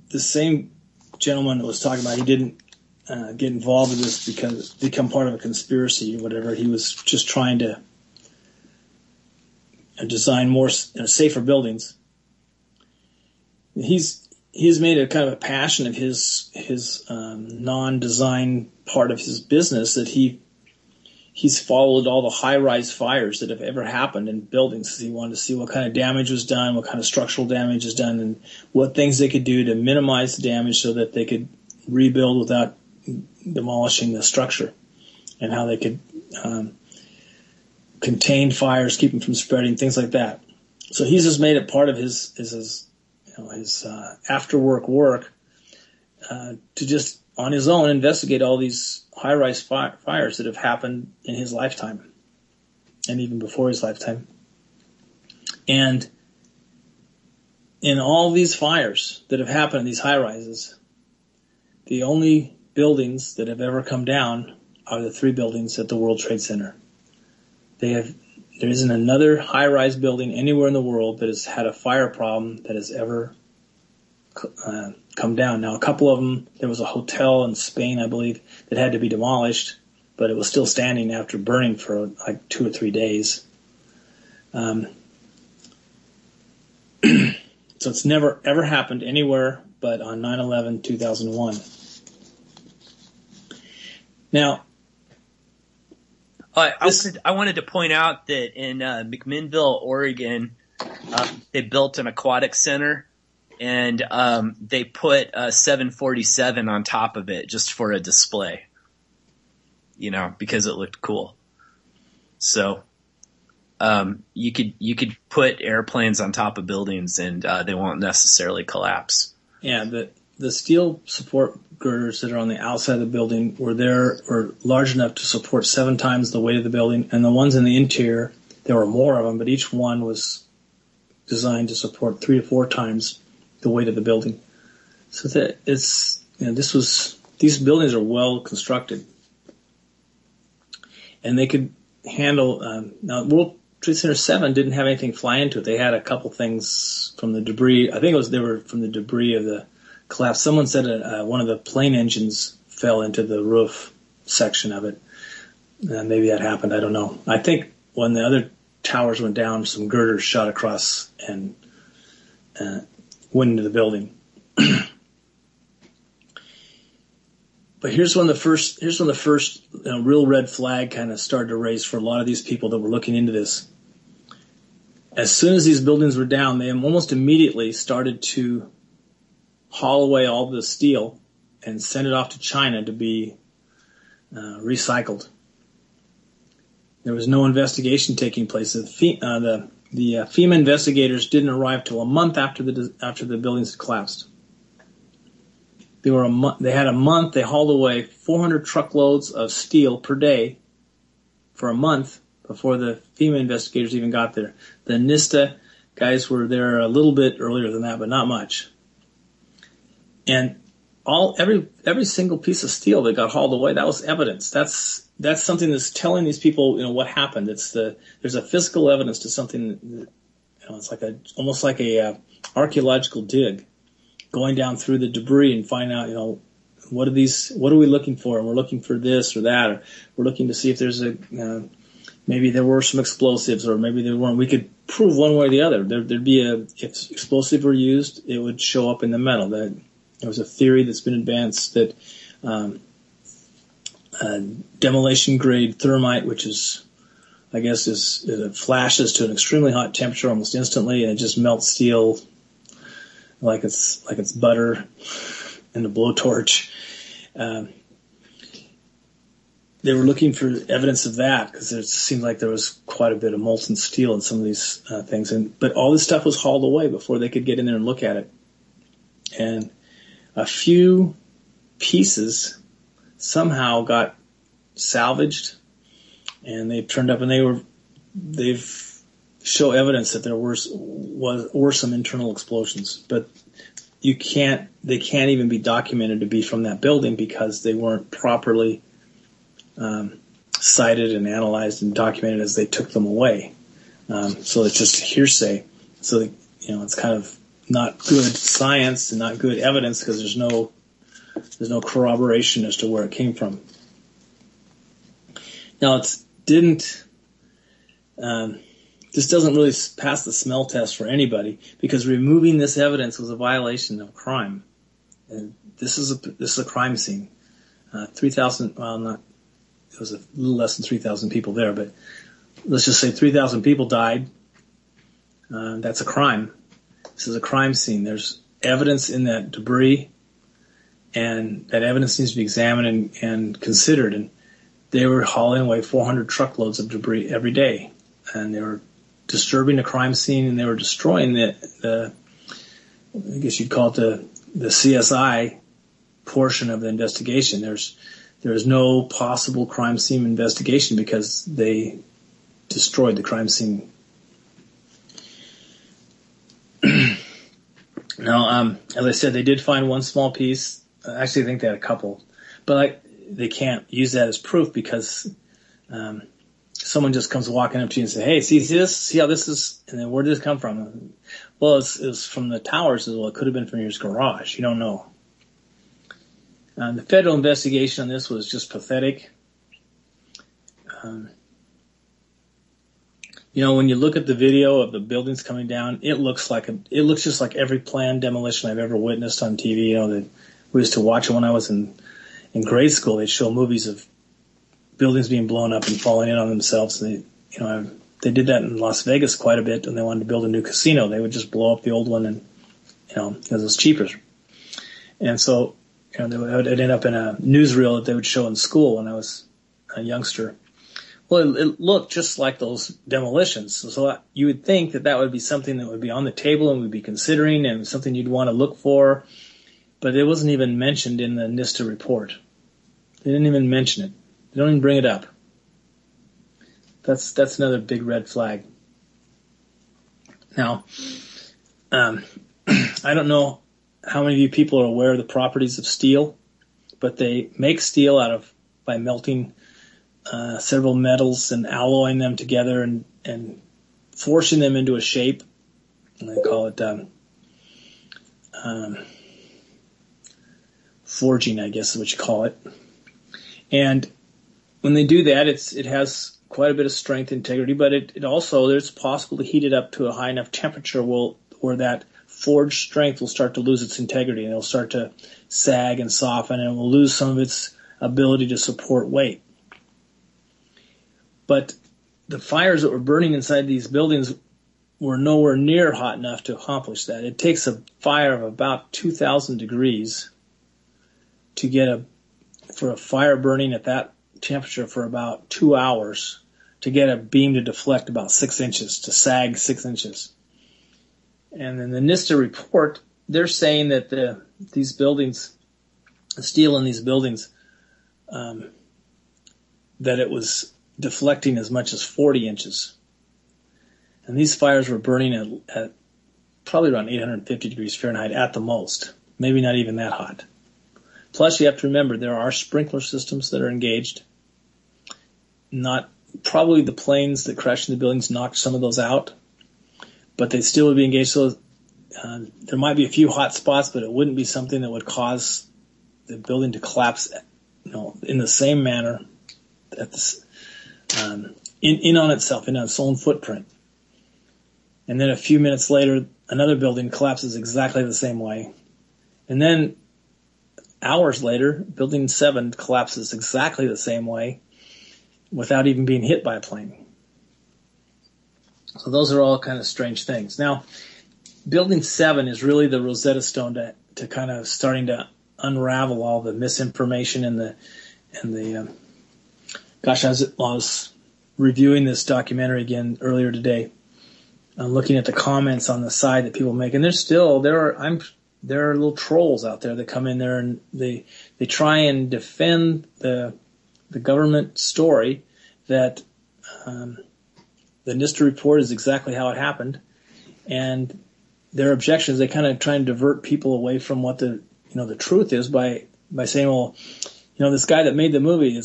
The same gentleman that was talking about, he didn't get involved with this because become part of a conspiracy or whatever. He was just trying to design more safer buildings. He's made a kind of a passion of his non-design part of his business that he's followed all the high-rise fires that have ever happened in buildings. He wanted to see what kind of damage was done, what kind of structural damage is done, and what things they could do to minimize the damage so that they could rebuild without demolishing the structure, and how they could contain fires, keep them from spreading, things like that. So he's just made it part of his after-work work to just on his own investigate all these high-rise fires that have happened in his lifetime and even before his lifetime. And in all these fires that have happened in these high-rises, the only buildings that have ever come down are the 3 buildings at the World Trade Center. There isn't another high-rise building anywhere in the world that has had a fire problem that has ever come down. Now, a couple of them, there was a hotel in Spain, I believe, that had to be demolished, but it was still standing after burning for like 2 or 3 days. So it's never, ever happened anywhere but on 9/11/2001. Now, I wanted to point out that in McMinnville, Oregon, they built an aquatic center and they put a 747 on top of it just for a display, because it looked cool. So you could put airplanes on top of buildings and they won't necessarily collapse. Yeah, the steel support girders that are on the outside of the building were large enough to support 7 times the weight of the building, and the ones in the interior, there were more of them, but each one was designed to support 3 to 4 times the weight of the building. So that these buildings are well constructed, and they could handle. Now, World Trade Center 7 didn't have anything fly into it. They had a couple things from the debris. I think they were from the debris of the collapse. Someone said one of the plane engines fell into the roof section of it. Maybe that happened. I don't know. I think when the other towers went down, some girders shot across and went into the building. But here's when the first real red flag kind of started to raise for a lot of these people that were looking into this. As soon as these buildings were down, they almost immediately started to haul away all the steel and send it off to China to be recycled. There was no investigation taking place. The FEMA investigators didn't arrive till a month after the buildings had collapsed. They had a month. They hauled away 400 truckloads of steel per day for a month before the FEMA investigators even got there. The NISTA guys were there a little bit earlier than that, but not much. And every single piece of steel that got hauled away, that was evidence. That's something that's telling these people, what happened. There's a physical evidence to something. It's almost like a archaeological dig, going down through the debris and find out, what are we looking for? And we're looking for this or that, or we're looking to see if there's maybe there were some explosives, or maybe there weren't. We could prove one way or the other. There'd be if explosives were used, it would show up in the metal. There was a theory that's been advanced that demolition grade thermite, which is, I guess, it flashes to an extremely hot temperature almost instantly, and it just melts steel like it's butter in a blowtorch. They were looking for evidence of that because it seemed like there was quite a bit of molten steel in some of these things. But all this stuff was hauled away before they could get in there and look at it. And a few pieces somehow got salvaged, and they turned up, and they've show evidence that there were some internal explosions, but they can't even be documented to be from that building because they weren't properly cited and analyzed and documented as they took them away. So it's just hearsay. So it's kind of not good science and not good evidence because there's no corroboration as to where it came from. Now this doesn't really pass the smell test for anybody because removing this evidence was a violation of crime. And this is a crime scene. 3,000, it was a little less than 3,000 people there, but let's just say 3,000 people died. That's a crime. This is a crime scene. There's evidence in that debris, and that evidence needs to be examined and considered. And they were hauling away 400 truckloads of debris every day, and they were disturbing the crime scene, and they were destroying the I guess you'd call it the CSI portion of the investigation. There's no possible crime scene investigation because they destroyed the crime scene. Now, as I said, they did find one small piece. Actually, I think they had a couple, but they can't use that as proof because someone just comes walking up to you and say, "Hey, see this? See how this is?" And then where did this come from? Well, it was from the towers. Well, it could have been from your garage. You don't know. The federal investigation on this was just pathetic. When you look at the video of the buildings coming down, it looks just like every planned demolition I've ever witnessed on TV. That we used to watch it when I was in grade school. They'd show movies of buildings being blown up and falling in on themselves. They did that in Las Vegas quite a bit when they wanted to build a new casino. They would just blow up the old one and because it was cheaper. And so, it'd end up in a newsreel that they would show in school when I was a youngster. Well, it looked just like those demolitions. So you would think that would be something that would be on the table and we'd be considering and something you'd want to look for. But it wasn't even mentioned in the NISTA report. They didn't even mention it. They don't even bring it up. That's another big red flag. Now, I don't know how many of you people are aware of the properties of steel, but they make steel by melting several metals and alloying them together and forcing them into a shape. And they call it forging, I guess is what you call it. And when they do that, it has quite a bit of strength, integrity, but it also, it's possible to heat it up to a high enough temperature where that forged strength will start to lose its integrity and it'll start to sag and soften and it will lose some of its ability to support weight. But the fires that were burning inside these buildings were nowhere near hot enough to accomplish that. It takes a fire of about 2,000 degrees for a fire burning at that temperature for about 2 hours to get a beam to deflect about 6 inches, to sag 6 inches. And in the NISTA report, they're saying that the steel in these buildings, that it was deflecting as much as 40 inches. And these fires were burning at probably around 850 degrees Fahrenheit at the most, maybe not even that hot. Plus, you have to remember, there are sprinkler systems that are engaged. Probably the planes that crashed in the buildings knocked some of those out, but they still would be engaged. So there might be a few hot spots, but it wouldn't be something that would cause the building to collapse, in the same manner in on itself, in its own footprint. And then a few minutes later, another building collapses exactly the same way. And then hours later, Building 7 collapses exactly the same way without even being hit by a plane. So those are all kind of strange things. Now, Building 7 is really the Rosetta Stone to kind of starting to unravel all the misinformation and the gosh, I was reviewing this documentary again earlier today. I'm looking at the comments on the side that people make, and there are little trolls out there that come in there and they try and defend the government story that the NISTA report is exactly how it happened, and their objections, they kind of try and divert people away from what the truth is by saying, well, this guy that made the movie,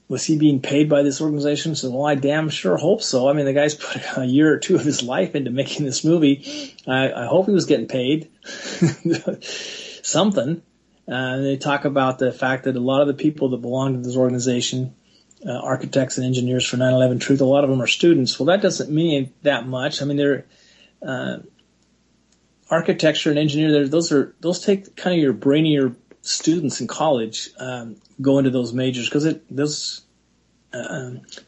was he being paid by this organization? So, well, I damn sure hope so. I mean, the guy's put a year or two of his life into making this movie. I hope he was getting paid something. And they talk about the fact that a lot of the people that belong to this organization, architects and engineers for 9/11 Truth, a lot of them are students. Well, that doesn't mean that much. I mean, they're architecture and engineer. Those take kind of your brainier students in college go into those majors because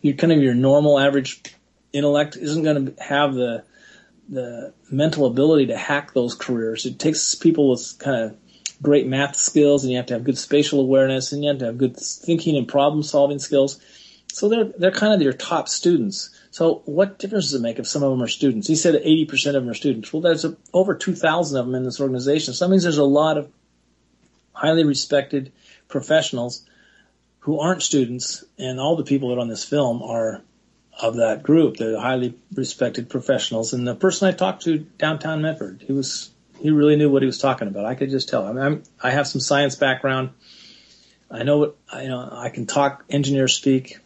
your normal average intellect isn't going to have the mental ability to hack those careers. It takes people with kind of great math skills, and you have to have good spatial awareness, and you have to have good thinking and problem solving skills. So they're kind of your top students. So what difference does it make if some of them are students? He said 80% of them are students. Well, there's over 2,000 of them in this organization. So that means there's a lot of highly respected professionals who aren't students, and all the people that are on this film are of that group. They're highly respected professionals. And the person I talked to downtown Medford, he really knew what he was talking about. I could just tell. I mean, I have some science background. I can talk engineer speak.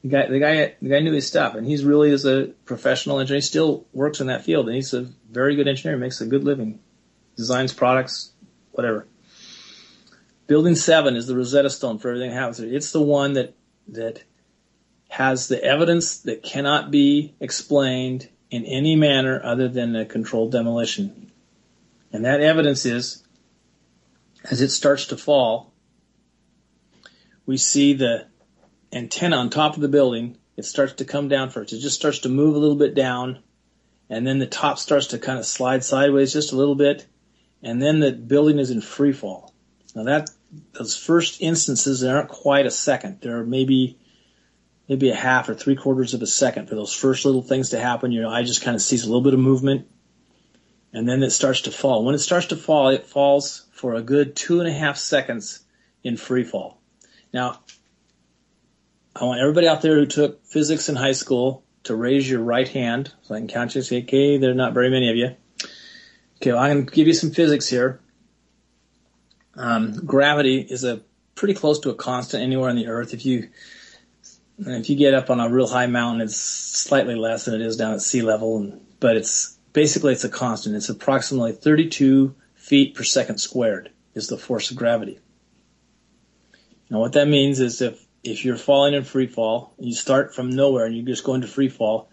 The guy knew his stuff, and he's really is a professional engineer. He still works in that field, and he's a very good engineer. He makes a good living, designs products, whatever. Building 7 is the Rosetta Stone for everything that happens. It's the one that has the evidence that cannot be explained in any manner other than a controlled demolition. And that evidence is, as it starts to fall, we see the antenna on top of the building. It starts to come down first. It just starts to move a little bit down, and then the top starts to kind of slide sideways just a little bit, and then the building is in free fall. Now those first instances, they aren't quite a second. They're maybe a half or 3/4 of a second for those first little things to happen. Your eye just kind of sees a little bit of movement, and then it starts to fall. When it starts to fall, it falls for a good 2.5 seconds in free fall. Now, I want everybody out there who took physics in high school to raise your right hand, so I can count you and say, okay, there are not very many of you. Okay, well, I'm going to give you some physics here. Gravity is pretty close to a constant anywhere on the earth. If you get up on a real high mountain, it's slightly less than it is down at sea level, but it's a constant. It's approximately 32 feet per second squared is the force of gravity. Now, what that means is if you're falling in free fall, and you start from nowhere and you just go into free fall,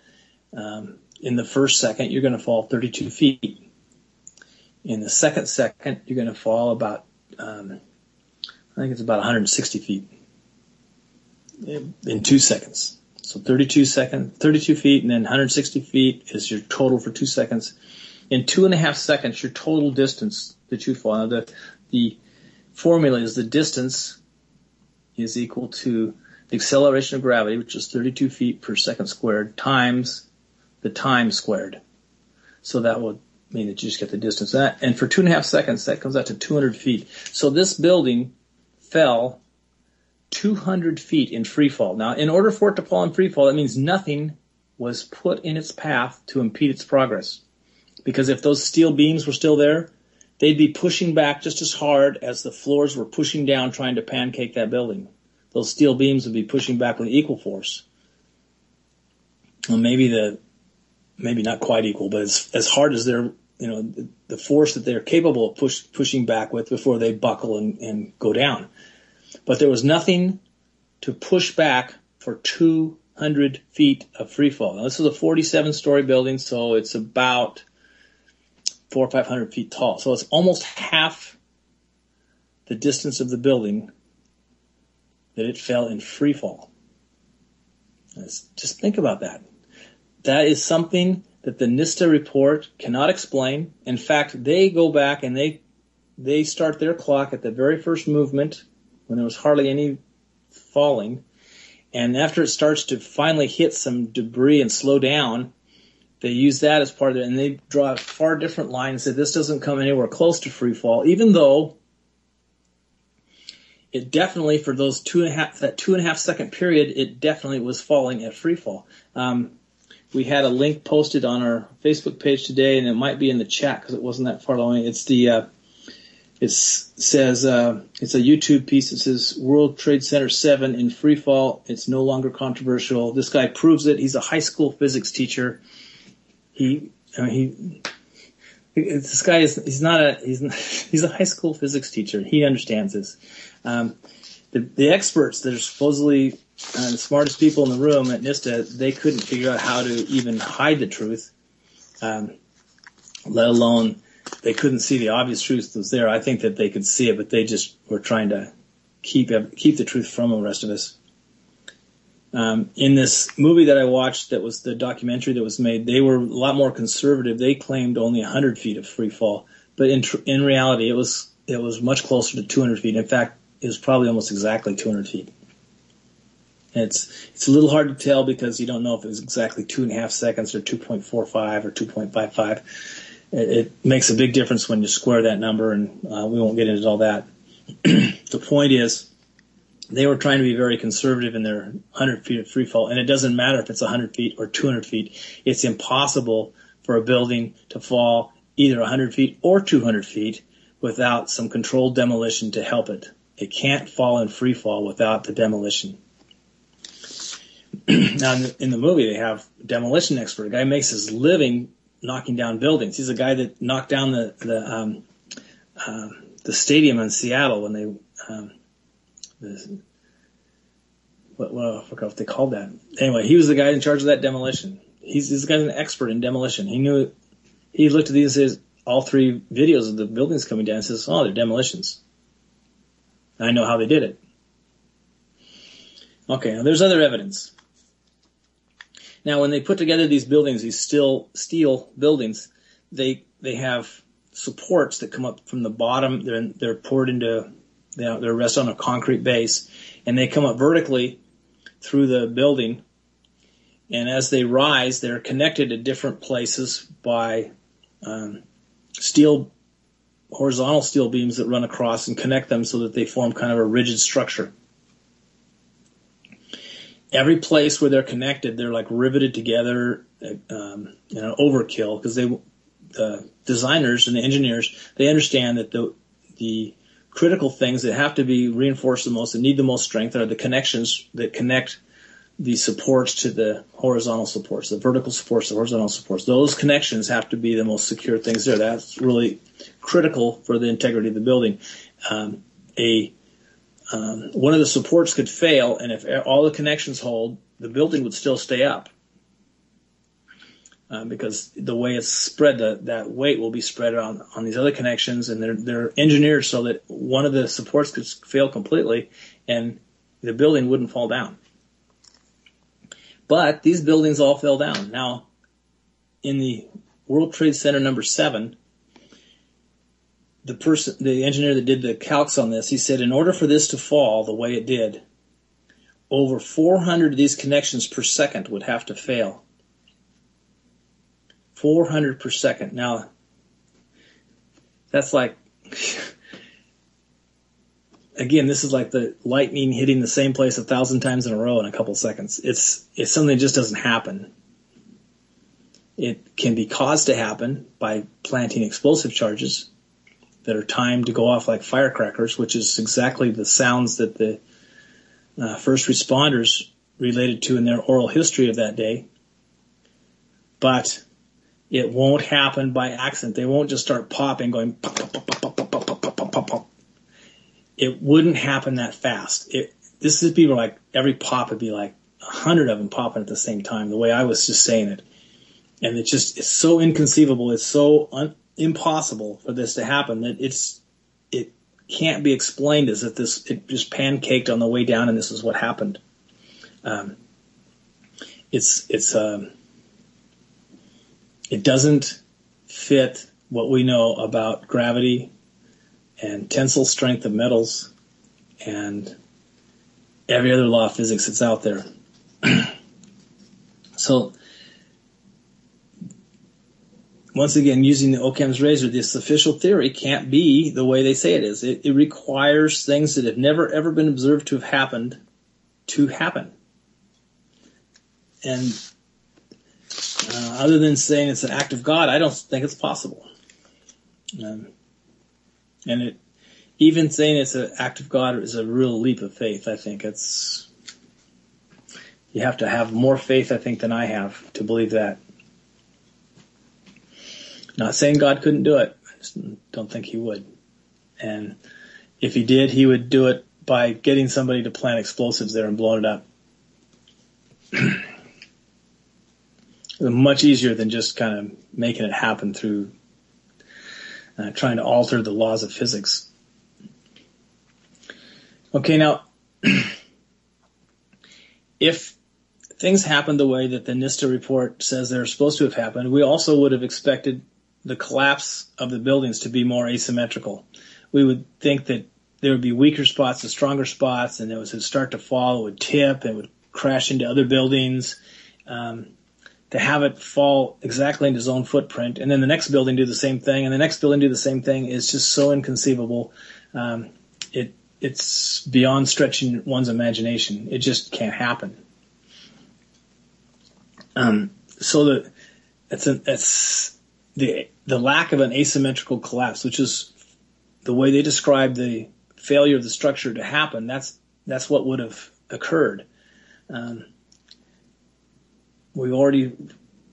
in the first second, you're going to fall 32 feet. In the second second, you're going to fall about, I think it's about 160 feet in 2 seconds. So 32 feet, and then 160 feet is your total for 2 seconds. In 2.5 seconds, your total distance that you fall. Now, the formula is the distance is equal to the acceleration of gravity, which is 32 feet per second squared, times the time squared. So that would mean that you just get the distance. And for 2.5 seconds, that comes out to 200 feet. So this building fell 200 feet in free fall. Now, in order for it to fall in free fall, that means nothing was put in its path to impede its progress. Because if those steel beams were still there, they'd be pushing back just as hard as the floors were pushing down trying to pancake that building. Those steel beams would be pushing back with equal force. Well, maybe not quite equal, but as hard as the force that they're capable of pushing back with before they buckle and go down. But there was nothing to push back for 200 feet of free fall. Now, this is a 47-story building, so it's about 400 or 500 feet tall. So it's almost half the distance of the building that it fell in free fall. Just think about that. That is something that the NISTA report cannot explain. In fact, they go back and they start their clock at the very first movement when there was hardly any falling. And after it starts to finally hit some debris and slow down, they use that as part of it, and they draw a far different line and say this doesn't come anywhere close to free fall, even though it definitely, for that 2.5 second period, it definitely was falling at free fall. We had a link posted on our Facebook page today, and it might be in the chat because it wasn't that far long. It's it's a YouTube piece. It says World Trade Center 7 in free fall. It's no longer controversial. This guy proves it. He's a high school physics teacher. He's a high school physics teacher. He understands this. The experts that are supposedly the smartest people in the room at NISTA, they couldn't figure out how to even hide the truth, let alone they couldn't see the obvious truth that was there. I think that they could see it, but they just were trying to keep the truth from the rest of us. In this movie that I watched, that was the documentary that was made, they were a lot more conservative. They claimed only 100 feet of free fall, but in reality, it was much closer to 200 feet. In fact, it was probably almost exactly 200 feet. And it's a little hard to tell because you don't know if it was exactly 2.5 seconds or 2.45 or 2.55. It makes a big difference when you square that number, and we won't get into all that. The point is, they were trying to be very conservative in their 100 feet of free fall, and it doesn't matter if it's 100 feet or 200 feet. It's impossible for a building to fall either 100 feet or 200 feet without some controlled demolition to help it. It can't fall in free fall without the demolition. Now, in the movie, they have a demolition expert. A guy makes his living knocking down buildings. He's a guy that knocked down the stadium in Seattle when they I forgot what they called that. Anyway, he was the guy in charge of that demolition. This guy's an expert in demolition. He looked at these, all three videos of the buildings coming down and says, oh, they're demolitions. I know how they did it. Okay, now there's other evidence. Now, when they put together these buildings, these steel buildings, they have supports that come up from the bottom. They're poured into, they're rested on a concrete base, and they come up vertically through the building. And as they rise, they're connected at different places by horizontal steel beams that run across and connect them so that they form kind of a rigid structure. Every place where they're connected, they're like riveted together, overkill, because the designers and the engineers, they understand that the critical things that have to be reinforced the most and need the most strength are the connections that connect the supports to the horizontal supports, the vertical supports, the horizontal supports. Those connections have to be the most secure things there. That's really critical for the integrity of the building. One of the supports could fail, and if all the connections hold, the building would still stay up. Because the way it's spread, that weight will be spread on these other connections, and they're engineered so that one of the supports could fail completely, and the building wouldn't fall down. But these buildings all fell down. Now, in the World Trade Center number 7, the engineer that did the calcs on this, he said in order for this to fall the way it did, over 400 of these connections per second would have to fail. 400 per second. Now, that's like, again, this is like the lightning hitting the same place 1,000 times in a row in a couple seconds. It's something that just doesn't happen. It can be caused to happen by planting explosive charges that are timed to go off like firecrackers, which is exactly the sounds that the first responders related to in their oral history of that day. But it won't happen by accident. They won't just start popping, going pop, pop, pop, pop, pop, pop, pop, pop, pop, pop. It wouldn't happen that fast. This is people like every pop would be like 100 of them popping at the same time, the way I was just saying it. And it's so inconceivable. It's so impossible for this to happen that it can't be explained as if it just pancaked on the way down and this is what happened. It doesn't fit what we know about gravity and tensile strength of metals and every other law of physics that's out there. So, once again, using the Occam's razor, this official theory can't be the way they say it is. It requires things that have never, ever been observed to have happened to happen. And other than saying it's an act of God, I don't think it's possible. And even saying it's an act of God is a real leap of faith. I think you have to have more faith, I think, than I have to believe that. Not saying God couldn't do it. I just don't think he would. And if he did, he would do it by getting somebody to plant explosives there and blowing it up. Much easier than just kind of making it happen through trying to alter the laws of physics. Okay, now, if things happened the way that the NISTA report says they're supposed to have happened, we also would have expected the collapse of the buildings to be more asymmetrical. We would think that there would be weaker spots and stronger spots, and it would start to fall, it would tip, and it would crash into other buildings. To have it fall exactly into its own footprint, and then the next building do the same thing, and the next building do the same thing, is just so inconceivable. It's beyond stretching one's imagination. It just can't happen. So the lack of an asymmetrical collapse, which is the way they describe the failure of the structure to happen, that's what would have occurred. We've already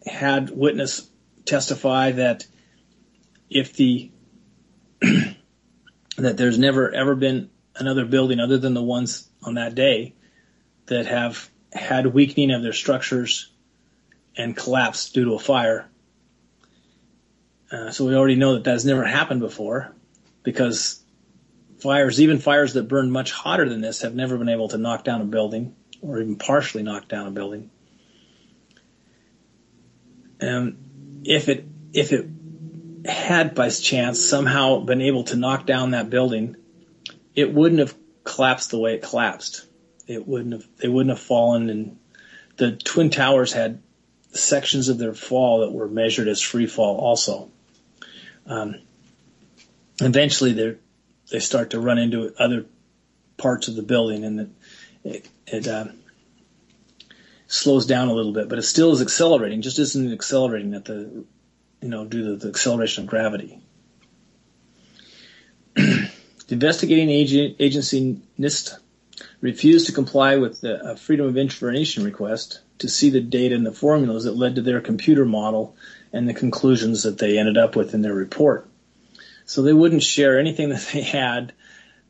had witness testify that that there's never ever been another building other than the ones on that day that have had weakening of their structures and collapsed due to a fire. So we already know that has never happened before, because even fires that burned much hotter than this, have never been able to knock down a building or even partially knock down a building. if it had by chance somehow been able to knock down that building, it wouldn't have collapsed the way it collapsed. They wouldn't have fallen, and the Twin Towers had sections of their fall that were measured as free fall also. Eventually they start to run into other parts of the building, and it slows down a little bit, but it still is accelerating, just isn't accelerating at due to the acceleration of gravity. The investigating agency NIST refused to comply with the Freedom of Information request to see the data and the formulas that led to their computer model and the conclusions that they ended up with in their report. So they wouldn't share anything that they had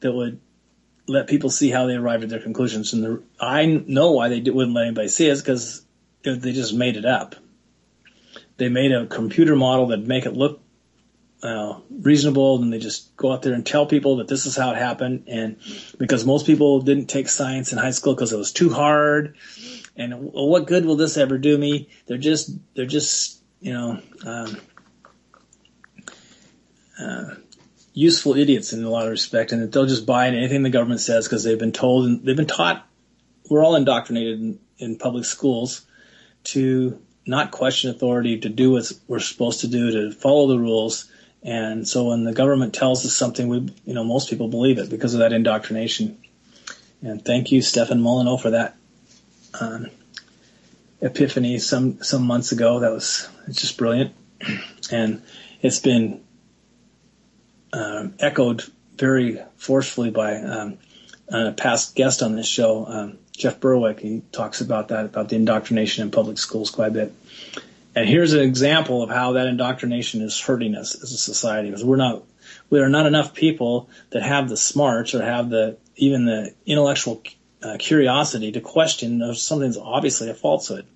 that would let people see how they arrived at their conclusions. And I know why they wouldn't let anybody see it, because they just made it up. They made a computer model that make it look reasonable, and they just go out there and tell people that this is how it happened. And because most people didn't take science in high school because it was too hard, and well, what good will this ever do me? They're just useful idiots in a lot of respect, and that they'll just buy into anything the government says because they've been told and they've been taught. We're all indoctrinated in public schools to not question authority, to do what we're supposed to do, to follow the rules. And so when the government tells us something, most people believe it because of that indoctrination. And thank you, Stefan Molyneux, for that epiphany some months ago. It's just brilliant. And it's been echoed very forcefully by a past guest on this show, Jeff Berwick. He talks about the indoctrination in public schools quite a bit. And here's an example of how that indoctrination is hurting us as a society, because there are not enough people that have the smarts or have even the intellectual curiosity to question if something's obviously a falsehood.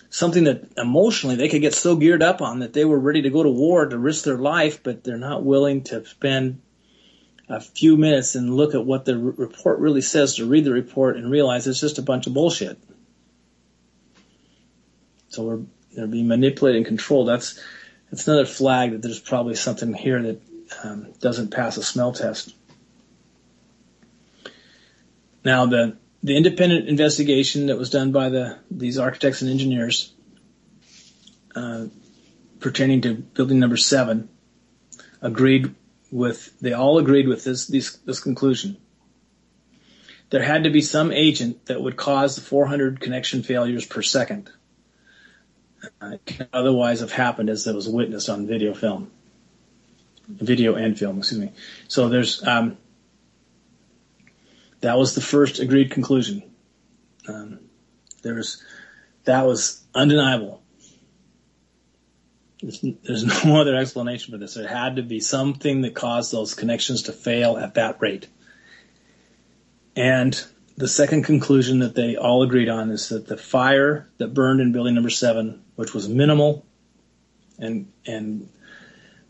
Something that emotionally they could get so geared up on that they were ready to go to war to risk their life, but they're not willing to spend a few minutes and look at what the report really says, to read the report and realize it's just a bunch of bullshit. So they're being manipulated and controlled. That's another flag that there's probably something here that doesn't pass a smell test. Now, the independent investigation that was done by these architects and engineers pertaining to building number 7 they all agreed with this conclusion. There had to be some agent that would cause the 400 connection failures per second. It can otherwise have happened as it was witnessed on video and film, excuse me. So there's that was the first agreed conclusion. That was undeniable. There's no other explanation for this. There had to be something that caused those connections to fail at that rate. And the second conclusion that they all agreed on is that the fire that burned in building number 7, which was minimal and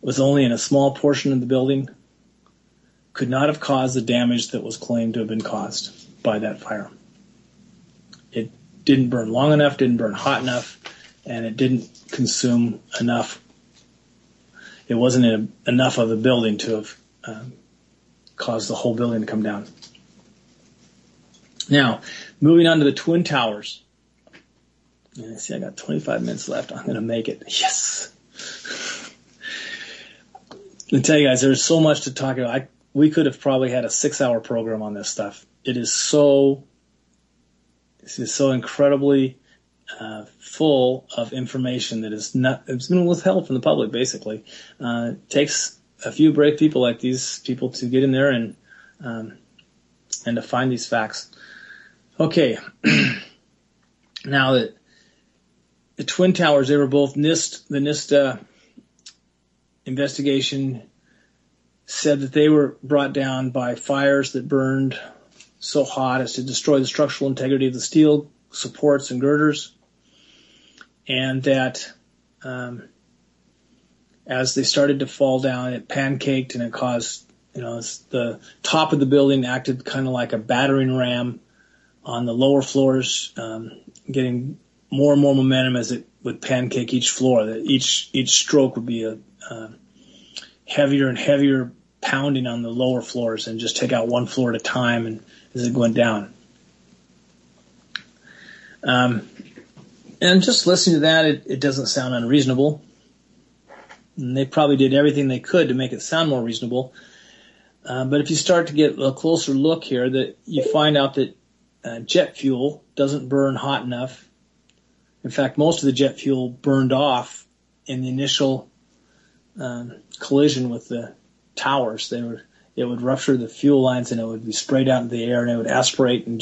was only in a small portion of the building, could not have caused the damage that was claimed to have been caused by that fire. It didn't burn long enough, didn't burn hot enough, and it didn't consume enough. It wasn't enough of the building to have caused the whole building to come down. Now, moving on to the Twin Towers. And see, I got 25 minutes left. I'm going to make it. Yes! I tell you guys, there's so much to talk about. We could have probably had a 6-hour program on this stuff. This is so incredibly full of information that it's been withheld from the public, basically. It takes a few brave people like these people to get in there and to find these facts. Okay. Now that the Twin Towers, they were both the NIST investigation said that they were brought down by fires that burned so hot as to destroy the structural integrity of the steel supports and girders, and that as they started to fall down, it pancaked and it caused, the top of the building acted kind of like a battering ram on the lower floors, getting more and more momentum as it would pancake each floor. That each stroke would be a heavier and heavier pounding on the lower floors, and just take out one floor at a time, and as it went down. And just listening to that, it doesn't sound unreasonable. And they probably did everything they could to make it sound more reasonable. But if you start to get a closer look here, that you find out that jet fuel doesn't burn hot enough. In fact, most of the jet fuel burned off in the initial collision with the towers. It would rupture the fuel lines, and it would be sprayed out into the air, and it would aspirate and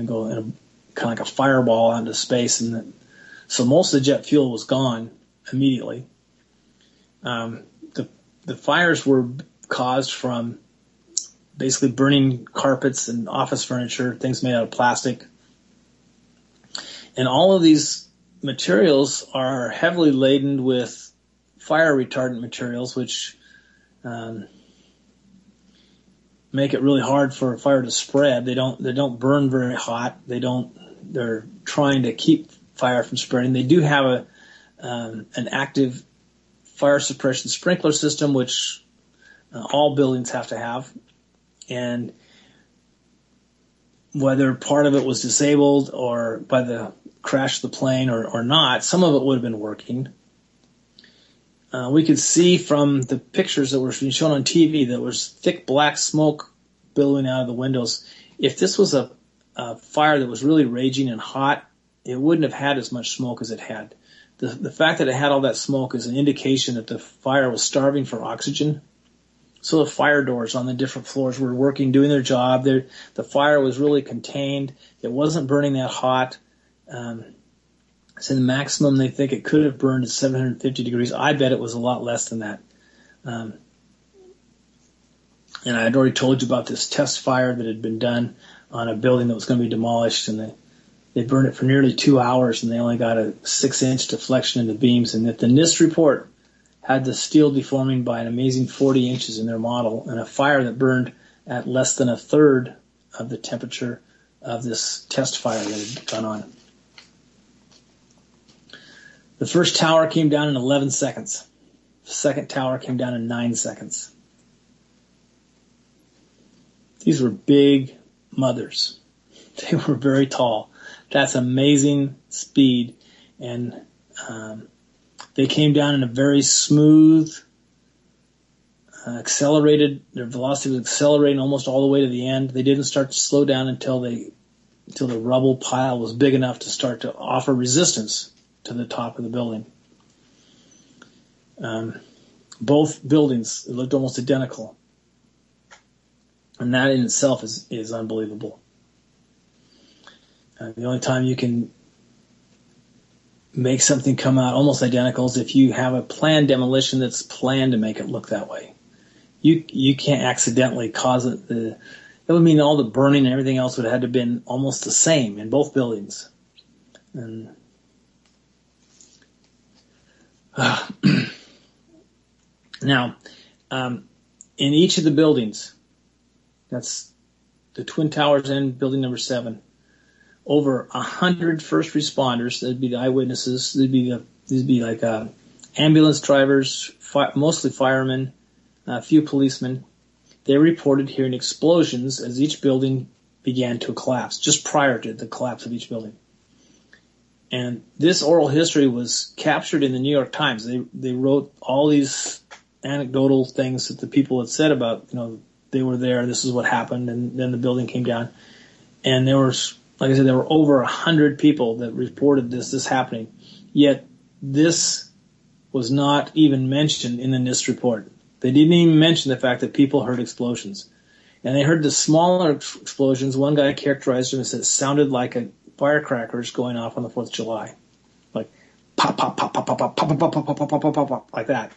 go in kind of like a fireball out into space. So most of the jet fuel was gone immediately. The fires were caused from basically burning carpets and office furniture, things made out of plastic. And all of these materials are heavily laden with fire retardant materials, which make it really hard for a fire to spread. They don't burn very hot. They're trying to keep fire from spreading. They do have an active fire suppression sprinkler system, which all buildings have to have. And whether part of it was disabled or by the crash of the plane or not, some of it would have been working. We could see from the pictures that were being shown on TV that was thick black smoke billowing out of the windows. If this was a fire that was really raging and hot, it wouldn't have had as much smoke as it had. The fact that it had all that smoke is an indication that the fire was starving for oxygen. So the fire doors on the different floors were working, doing their job. The fire was really contained. It wasn't burning that hot. So the maximum they think it could have burned is 750 degrees. I bet it was a lot less than that. And I had already told you about this test fire that had been done on a building that was going to be demolished, and they burned it for nearly 2 hours, and they only got a 6-inch deflection in the beams. And that the NIST report had the steel deforming by an amazing 40 inches in their model, and a fire that burned at less than a third of the temperature of this test fire that had gone on. The first tower came down in 11 seconds. The second tower came down in 9 seconds. These were big mothers. They were very tall. That's amazing speed. And they came down in a very smooth, accelerated. Their velocity was accelerating almost all the way to the end. They didn't start to slow down until the rubble pile was big enough to start to offer resistance to the top of the building. Both buildings looked almost identical. And that in itself is unbelievable. The only time you can make something come out almost identical is if you have a planned demolition that's planned to make it look that way. You can't accidentally cause it. That would mean all the burning and everything else would have had to have been almost the same in both buildings. And now, in each of the buildings, that's the Twin Towers and building number 7, over 100 first responders. That'd be the eyewitnesses. They'd be like ambulance drivers, mostly firemen, a few policemen. They reported hearing explosions as each building began to collapse, just prior to the collapse of each building. And this oral history was captured in the New York Times. They wrote all these anecdotal things that the people had said about, they were there, this is what happened, and then the building came down. And there was, like I said, there were over 100 people that reported this happening. Yet this was not even mentioned in the NIST report. They didn't even mention the fact that people heard explosions. And they heard the smaller explosions. One guy characterized them and said it sounded like firecrackers going off on the 4th of July. Like pop, pop, pop, pop, pop, pop, pop, pop, pop, pop, pop, pop, pop, pop, like that.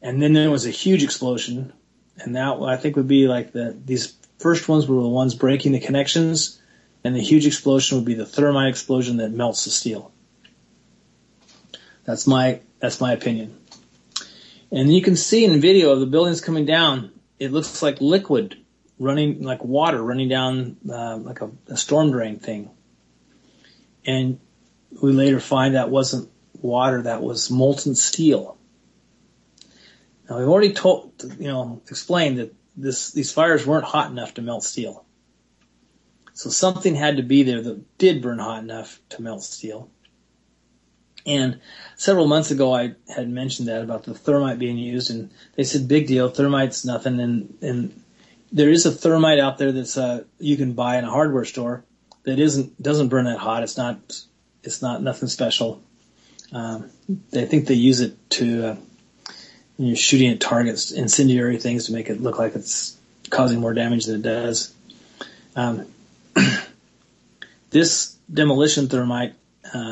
And then there was a huge explosion. And that, I think, would be like these first ones were the ones breaking the connections, and the huge explosion would be the thermite explosion that melts the steel. That's my opinion. And you can see in the video of the buildings coming down, it looks like liquid running, like water running down like a storm drain thing. And we later find that wasn't water, that was molten steel. Now we've already explained that these fires weren't hot enough to melt steel. So something had to be there that did burn hot enough to melt steel. And several months ago, I had mentioned that about the thermite being used, and they said, big deal, thermite's nothing. And there is a thermite out there that's you can buy in a hardware store that doesn't burn that hot. It's not nothing special. They think they use it to when you're shooting at targets, incendiary things, to make it look like it's causing more damage than it does. This demolition thermite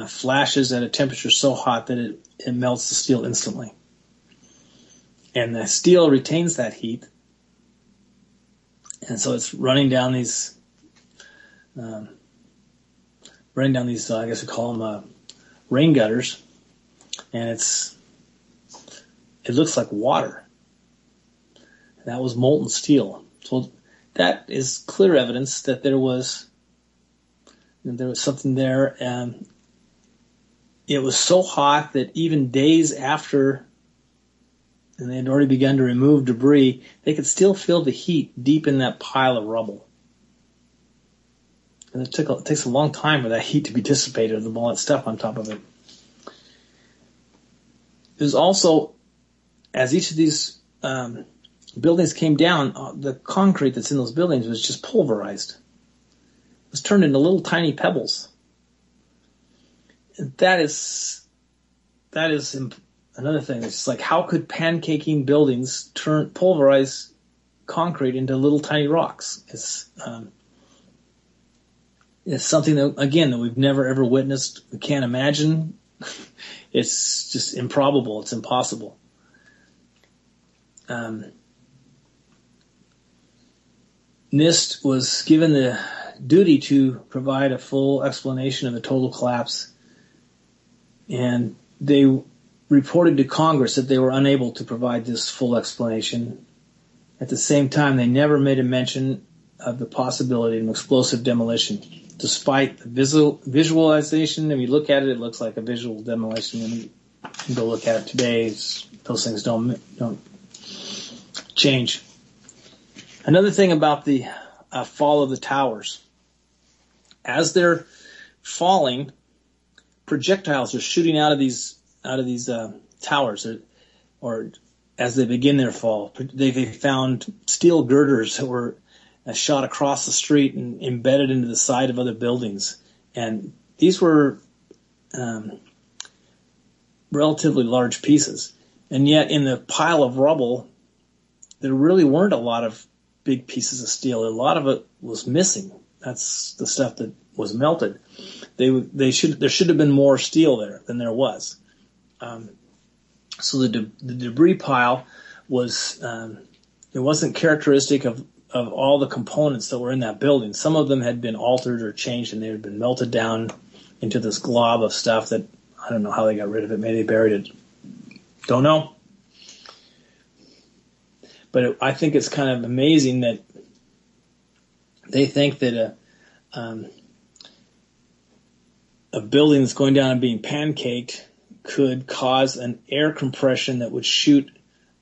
flashes at a temperature so hot that it melts the steel instantly. And the steel retains that heat. And so it's running down these, I guess we call them rain gutters. And it looks like water. And that was molten steel. So that is clear evidence that there was something there. And it was so hot that even days after, and they had already begun to remove debris, they could still feel the heat deep in that pile of rubble. And it takes a long time for that heat to be dissipated with all that stuff on top of it. There's also, as each of these buildings came down, the concrete that's in those buildings was just pulverized. It was turned into little tiny pebbles. And that is another thing. It's like, how could pancaking buildings pulverize concrete into little tiny rocks? It's something that, again, that we've never ever witnessed. We can't imagine. It's just improbable. It's impossible. NIST was given the duty to provide a full explanation of the total collapse, and they reported to Congress that they were unable to provide this full explanation. At the same time, they never made a mention of the possibility of explosive demolition, despite the visualization. If you look at it, it looks like a visual demolition. When you go look at it today, those things don't change. Another thing about the fall of the towers, as they're falling, projectiles are shooting out of these towers, or as they begin their fall. They found steel girders that were shot across the street and embedded into the side of other buildings, and these were relatively large pieces. And yet, in the pile of rubble, there really weren't a lot of big pieces of steel. A lot of it was missing. That's the stuff that was melted. There should have been more steel there than there was. So the debris pile was it wasn't characteristic of all the components that were in that building. Some of them had been altered or changed, and they had been melted down into this glob of stuff that I don't know how they got rid of it. Maybe they buried it. Don't know. But I think it's kind of amazing that they think that a building that's going down and being pancaked could cause an air compression that would shoot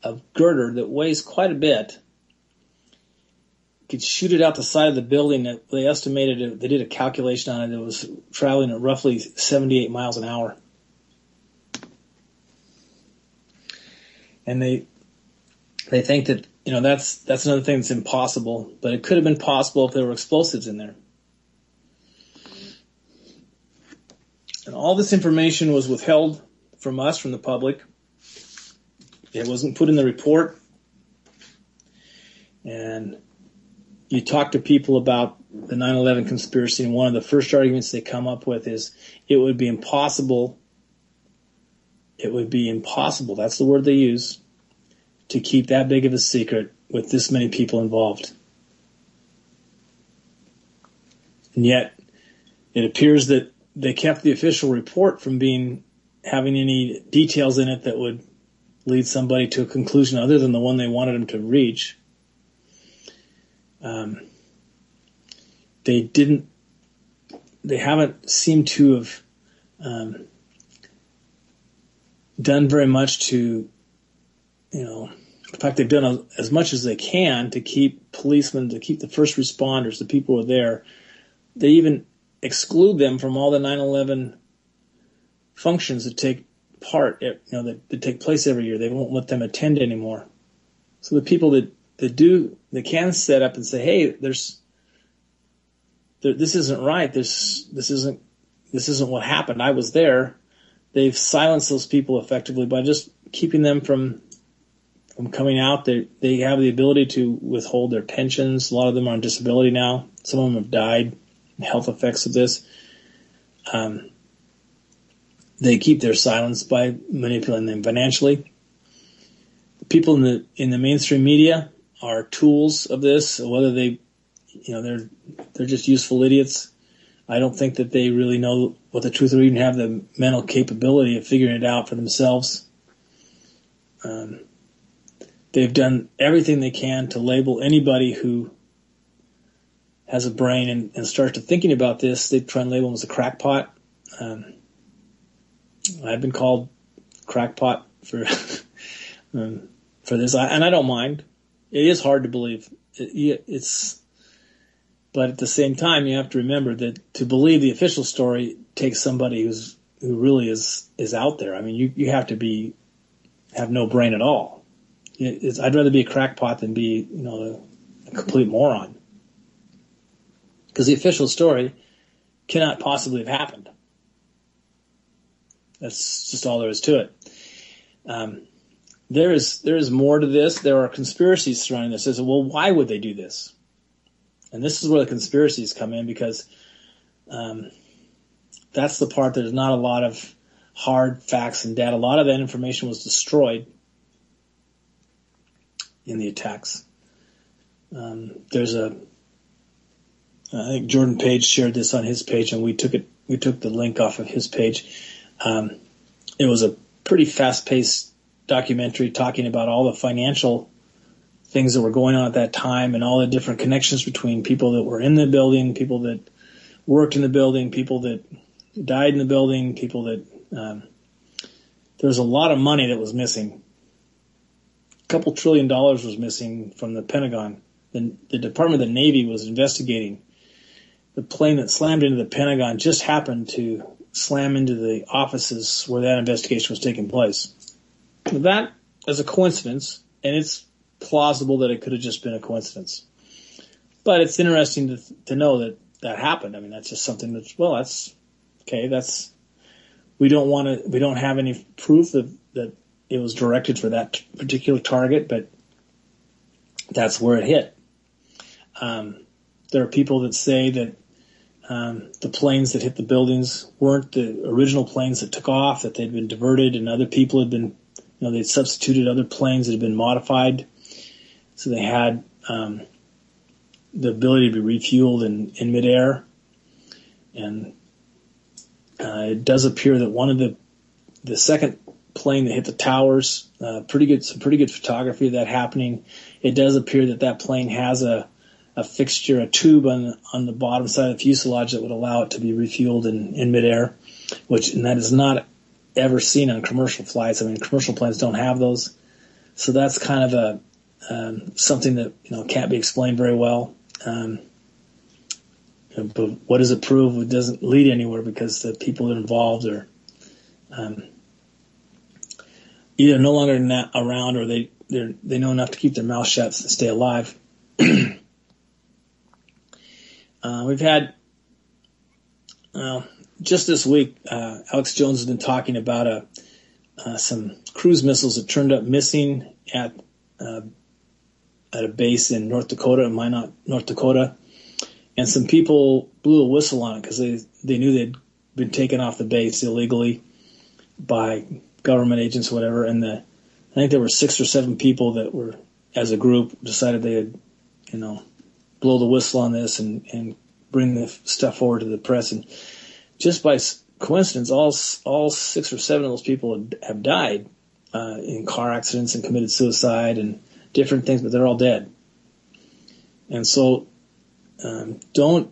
a girder that weighs quite a bit. Could shoot it out the side of the building. That they estimated they did a calculation on it. It was traveling at roughly 78 miles an hour. And they think that, that's another thing that's impossible, but it could have been possible if there were explosives in there. And all this information was withheld from us, from the public. It wasn't put in the report. And you talk to people about the 9/11 conspiracy, and one of the first arguments they come up with is it would be impossible. It would be impossible, that's the word they use, to keep that big of a secret with this many people involved. And yet, it appears that they kept the official report from having any details in it that would lead somebody to a conclusion other than the one they wanted them to reach. They haven't seemed to have done very much to, in fact, they've done as much as they can to keep policemen, to keep the first responders, the people who are there. They even exclude them from all the 9/11 functions that take part, that take place every year. They won't let them attend anymore. So the people that can set up and say, hey, this isn't right. This isn't what happened. I was there. They've silenced those people effectively by just keeping them from coming out. They have the ability to withhold their pensions. A lot of them are on disability now. Some of them have died. Health effects of this. They keep their silence by manipulating them financially. The people in the mainstream media are tools of this. Whether they're just useful idiots. I don't think that they really know what the truth is or even have the mental capability of figuring it out for themselves. They've done everything they can to label anybody who has a brain and starts to thinking about this. They try and label them as a crackpot. I've been called crackpot for this, and I don't mind. It is hard to believe. But at the same time, you have to remember that to believe the official story takes somebody who really is out there. I mean, you have to have no brain at all. I'd rather be a crackpot than be a complete moron, because the official story cannot possibly have happened. That's just all there is to it. There is more to this. There are conspiracies surrounding this. Well, why would they do this? And this is where the conspiracies come in, because that's the part there's not a lot of hard facts and data. A lot of that information was destroyed in the attacks. I think Jordan Page shared this on his page, and we took the link off of his page. It was a pretty fast-paced documentary talking about all the financial things that were going on at that time and all the different connections between people that were in the building, people that worked in the building, people that died in the building, people that there was a lot of money that was missing. A couple $1 trillion was missing from the Pentagon. The Department of the Navy was investigating. The plane that slammed into the Pentagon just happened to slam into the offices where that investigation was taking place. That is a coincidence, and it's plausible that it could have just been a coincidence. But it's interesting to know that happened. I mean, that's just something that's okay. We don't have any proof that it was directed for that particular target, but that's where it hit. There are people that say that the planes that hit the buildings weren't the original planes that took off, that they'd been diverted, and other people had been, they'd substituted other planes that had been modified. So they had the ability to be refueled in midair. And it does appear that one of the second plane that hit the towers, some pretty good photography of that happening. It does appear that plane has a fixture, a tube on the bottom side of the fuselage that would allow it to be refueled in midair, and that is not ever seen on commercial flights. I mean, commercial planes don't have those. So that's kind of something that can't be explained very well. But what does it prove? It doesn't lead anywhere, because the people that are involved are either no longer around, or they know enough to keep their mouth shut and stay alive. We've had just this week, Alex Jones has been talking about some cruise missiles that turned up missing at a base in North Dakota, in Minot, North Dakota, and some people blew a whistle on it because they knew they'd been taken off the base illegally by government agents or whatever. And I think there were 6 or 7 people that were, as a group, decided they would, blow the whistle on this and bring the stuff forward to the press. And just by coincidence, all 6 or 7 of those people have died in car accidents and committed suicide and different things, but they're all dead. And so don't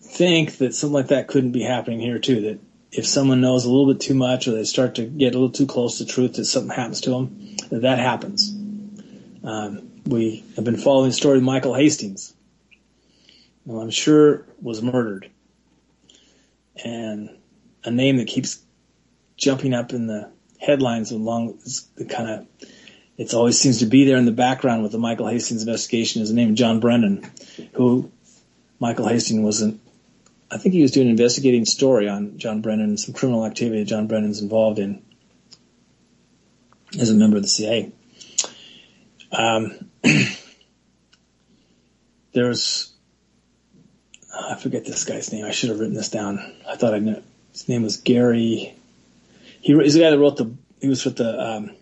think that something like that couldn't be happening here too, if someone knows a little bit too much or they start to get a little too close to truth, that something happens to them, that happens. We have been following the story of Michael Hastings, who I'm sure was murdered. And a name that keeps jumping up in the headlines along the kind of, it always seems to be there in the background with the Michael Hastings investigation, is the name of John Brennan, who Michael Hastings I think he was doing an investigating story on John Brennan and some criminal activity that John Brennan's involved in as a member of the CIA. There's, I forget this guy's name. I should have written this down. I thought I knew. His name was Gary. He's the guy that he was with the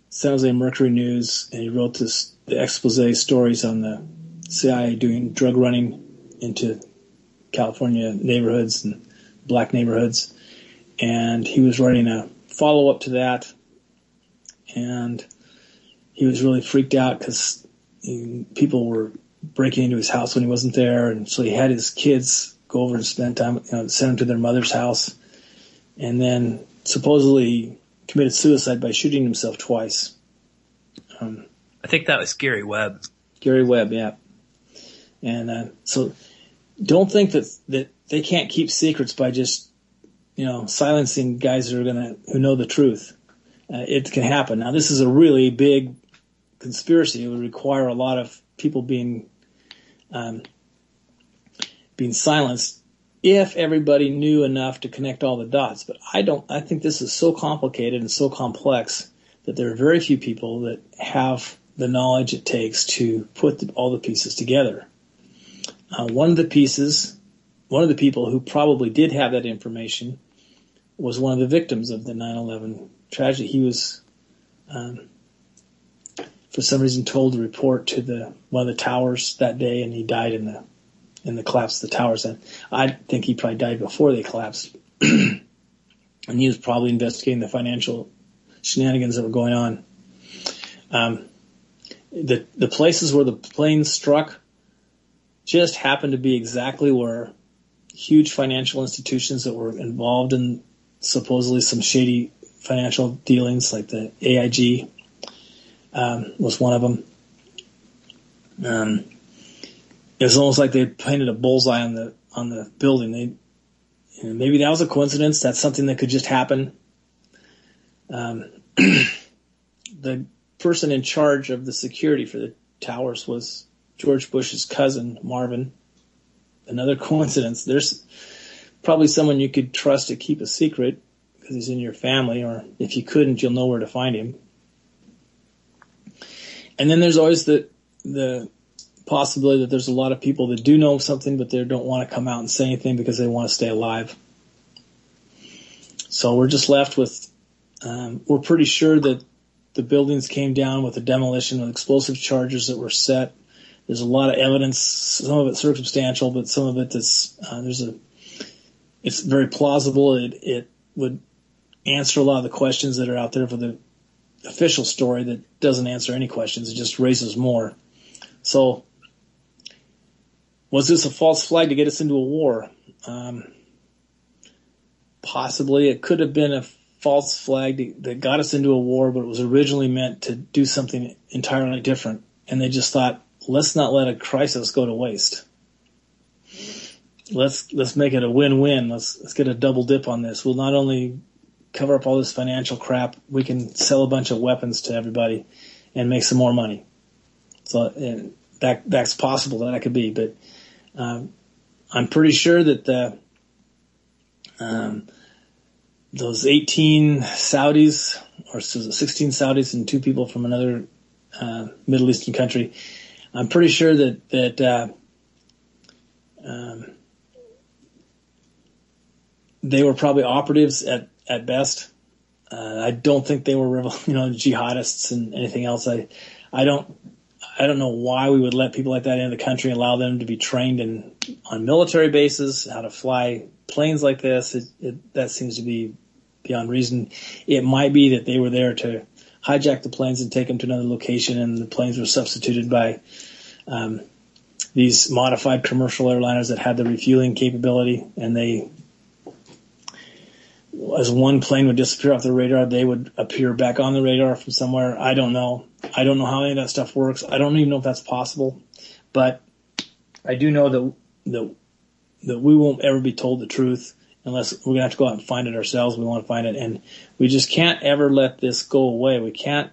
San Jose Mercury News, and he wrote the expose stories on the CIA doing drug running into California neighborhoods and black neighborhoods. And he was writing a follow-up to that, and he was really freaked out because people were breaking into his house when he wasn't there, and so he had his kids go over and spend time, send them to their mother's house, and then supposedly committed suicide by shooting himself twice. I think that was Gary Webb. Gary Webb, yeah. And so don't think that they can't keep secrets by just silencing guys who know the truth. It can happen. Now, this is a really big conspiracy. It would require a lot of people being silenced if everybody knew enough to connect all the dots. But I think this is so complicated and so complex that there are very few people that have the knowledge it takes to put all the pieces together. One of the people who probably did have that information was one of the victims of the 9/11 tragedy. He was, for some reason, told to report to one of the towers that day, and he died in the collapse of the towers. And I think he probably died before they collapsed, and he was probably investigating the financial shenanigans that were going on. The places where the plane struck just happened to be exactly where huge financial institutions that were involved in supposedly some shady financial dealings, like the AIG, was one of them. It was almost like they painted a bullseye on the building. Maybe that was a coincidence. That's something that could just happen. The person in charge of the security for the towers was George Bush's cousin, Marvin. Another coincidence. There's probably someone you could trust to keep a secret because he's in your family, or if you couldn't, you'll know where to find him. And then there's always the possibility that there's a lot of people that do know something, but they don't want to come out and say anything because they want to stay alive. So we're just left with, we're pretty sure that the buildings came down with a demolition with explosive charges that were set. There's a lot of evidence, some of it circumstantial, but some of it that's, it's very plausible. It would answer a lot of the questions that are out there for the official story that doesn't answer any questions. It just raises more. So was this a false flag to get us into a war? Possibly. It could have been a false flag that got us into a war, but it was originally meant to do something entirely different. And they just thought, let's not let a crisis go to waste. Let's make it a win-win. Let's get a double dip on this. We'll not only cover up all this financial crap, we can sell a bunch of weapons to everybody and make some more money. So that's possible that could be, but I'm pretty sure that those 18 Saudis, or 16 Saudis and 2 people from another Middle Eastern country, I'm pretty sure that they were probably operatives at best. I don't think they were jihadists and anything else. I don't know why we would let people like that into the country and allow them to be trained on military bases, how to fly planes like this. That seems to be beyond reason. It might be that they were there to hijack the planes and take them to another location, and the planes were substituted by these modified commercial airliners that had the refueling capability, and they as one plane would disappear off the radar, they would appear back on the radar from somewhere. I don't know. I don't know how any of that stuff works. I don't even know if that's possible. But I do know that we won't ever be told the truth unless we're going to have to go out and find it ourselves. We want to find it. And we just can't ever let this go away. We can't.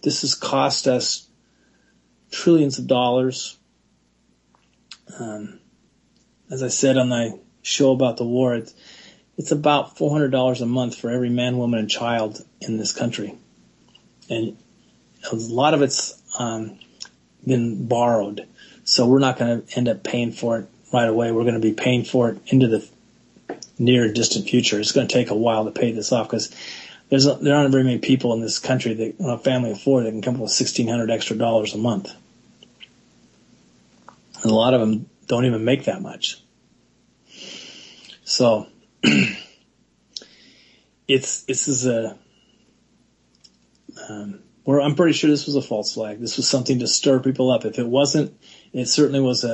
This has cost us trillions of dollars. As I said on my show about the war, it's about $400 a month for every man, woman, and child in this country. And a lot of it's been borrowed. So we're not going to end up paying for it right away. We're going to be paying for it into the near and distant future. It's going to take a while to pay this off because there aren't very many people in this country that, on a family of four, that can come up with $1,600 extra a month. And a lot of them don't even make that much. So I'm pretty sure this was a false flag. This was something to stir people up. If it wasn't, it certainly was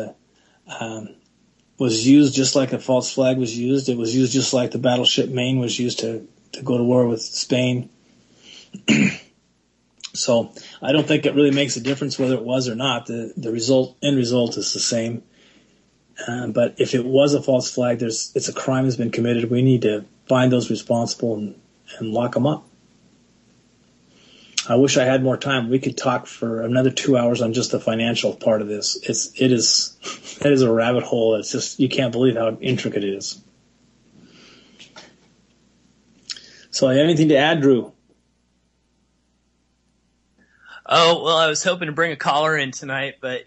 was used just like a false flag was used. It was used just like the battleship Maine was used to go to war with Spain. So I don't think it really makes a difference whether it was or not. The end result is the same. But if it was a false flag, it's a crime that's been committed. We need to find those responsible and lock them up. I wish I had more time. We could talk for another 2 hours on just the financial part of this. It is a rabbit hole. It's just, you can't believe how intricate it is. So, anything to add, Drew? Oh, well, I was hoping to bring a caller in tonight, but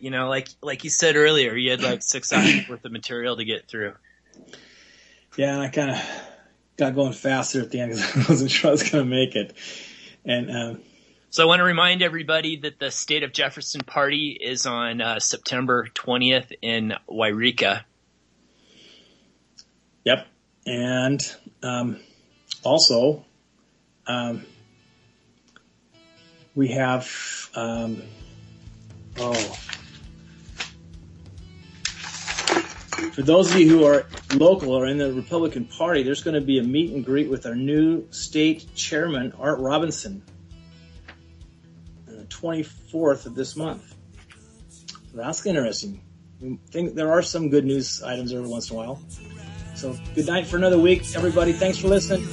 like you said earlier, you had like 6 hours worth of material to get through. Yeah, and I kind of got going faster at the end because I wasn't sure I was going to make it. And so I want to remind everybody that the State of Jefferson Party is on September 20th in Wairika. Yep. And also, we have, for those of you who are local or in the Republican Party, there's going to be a meet and greet with our new state chairman, Art Robinson, on the 24th of this month. So that's interesting. I think there are some good news items every once in a while. So good night for another week, everybody. Thanks for listening.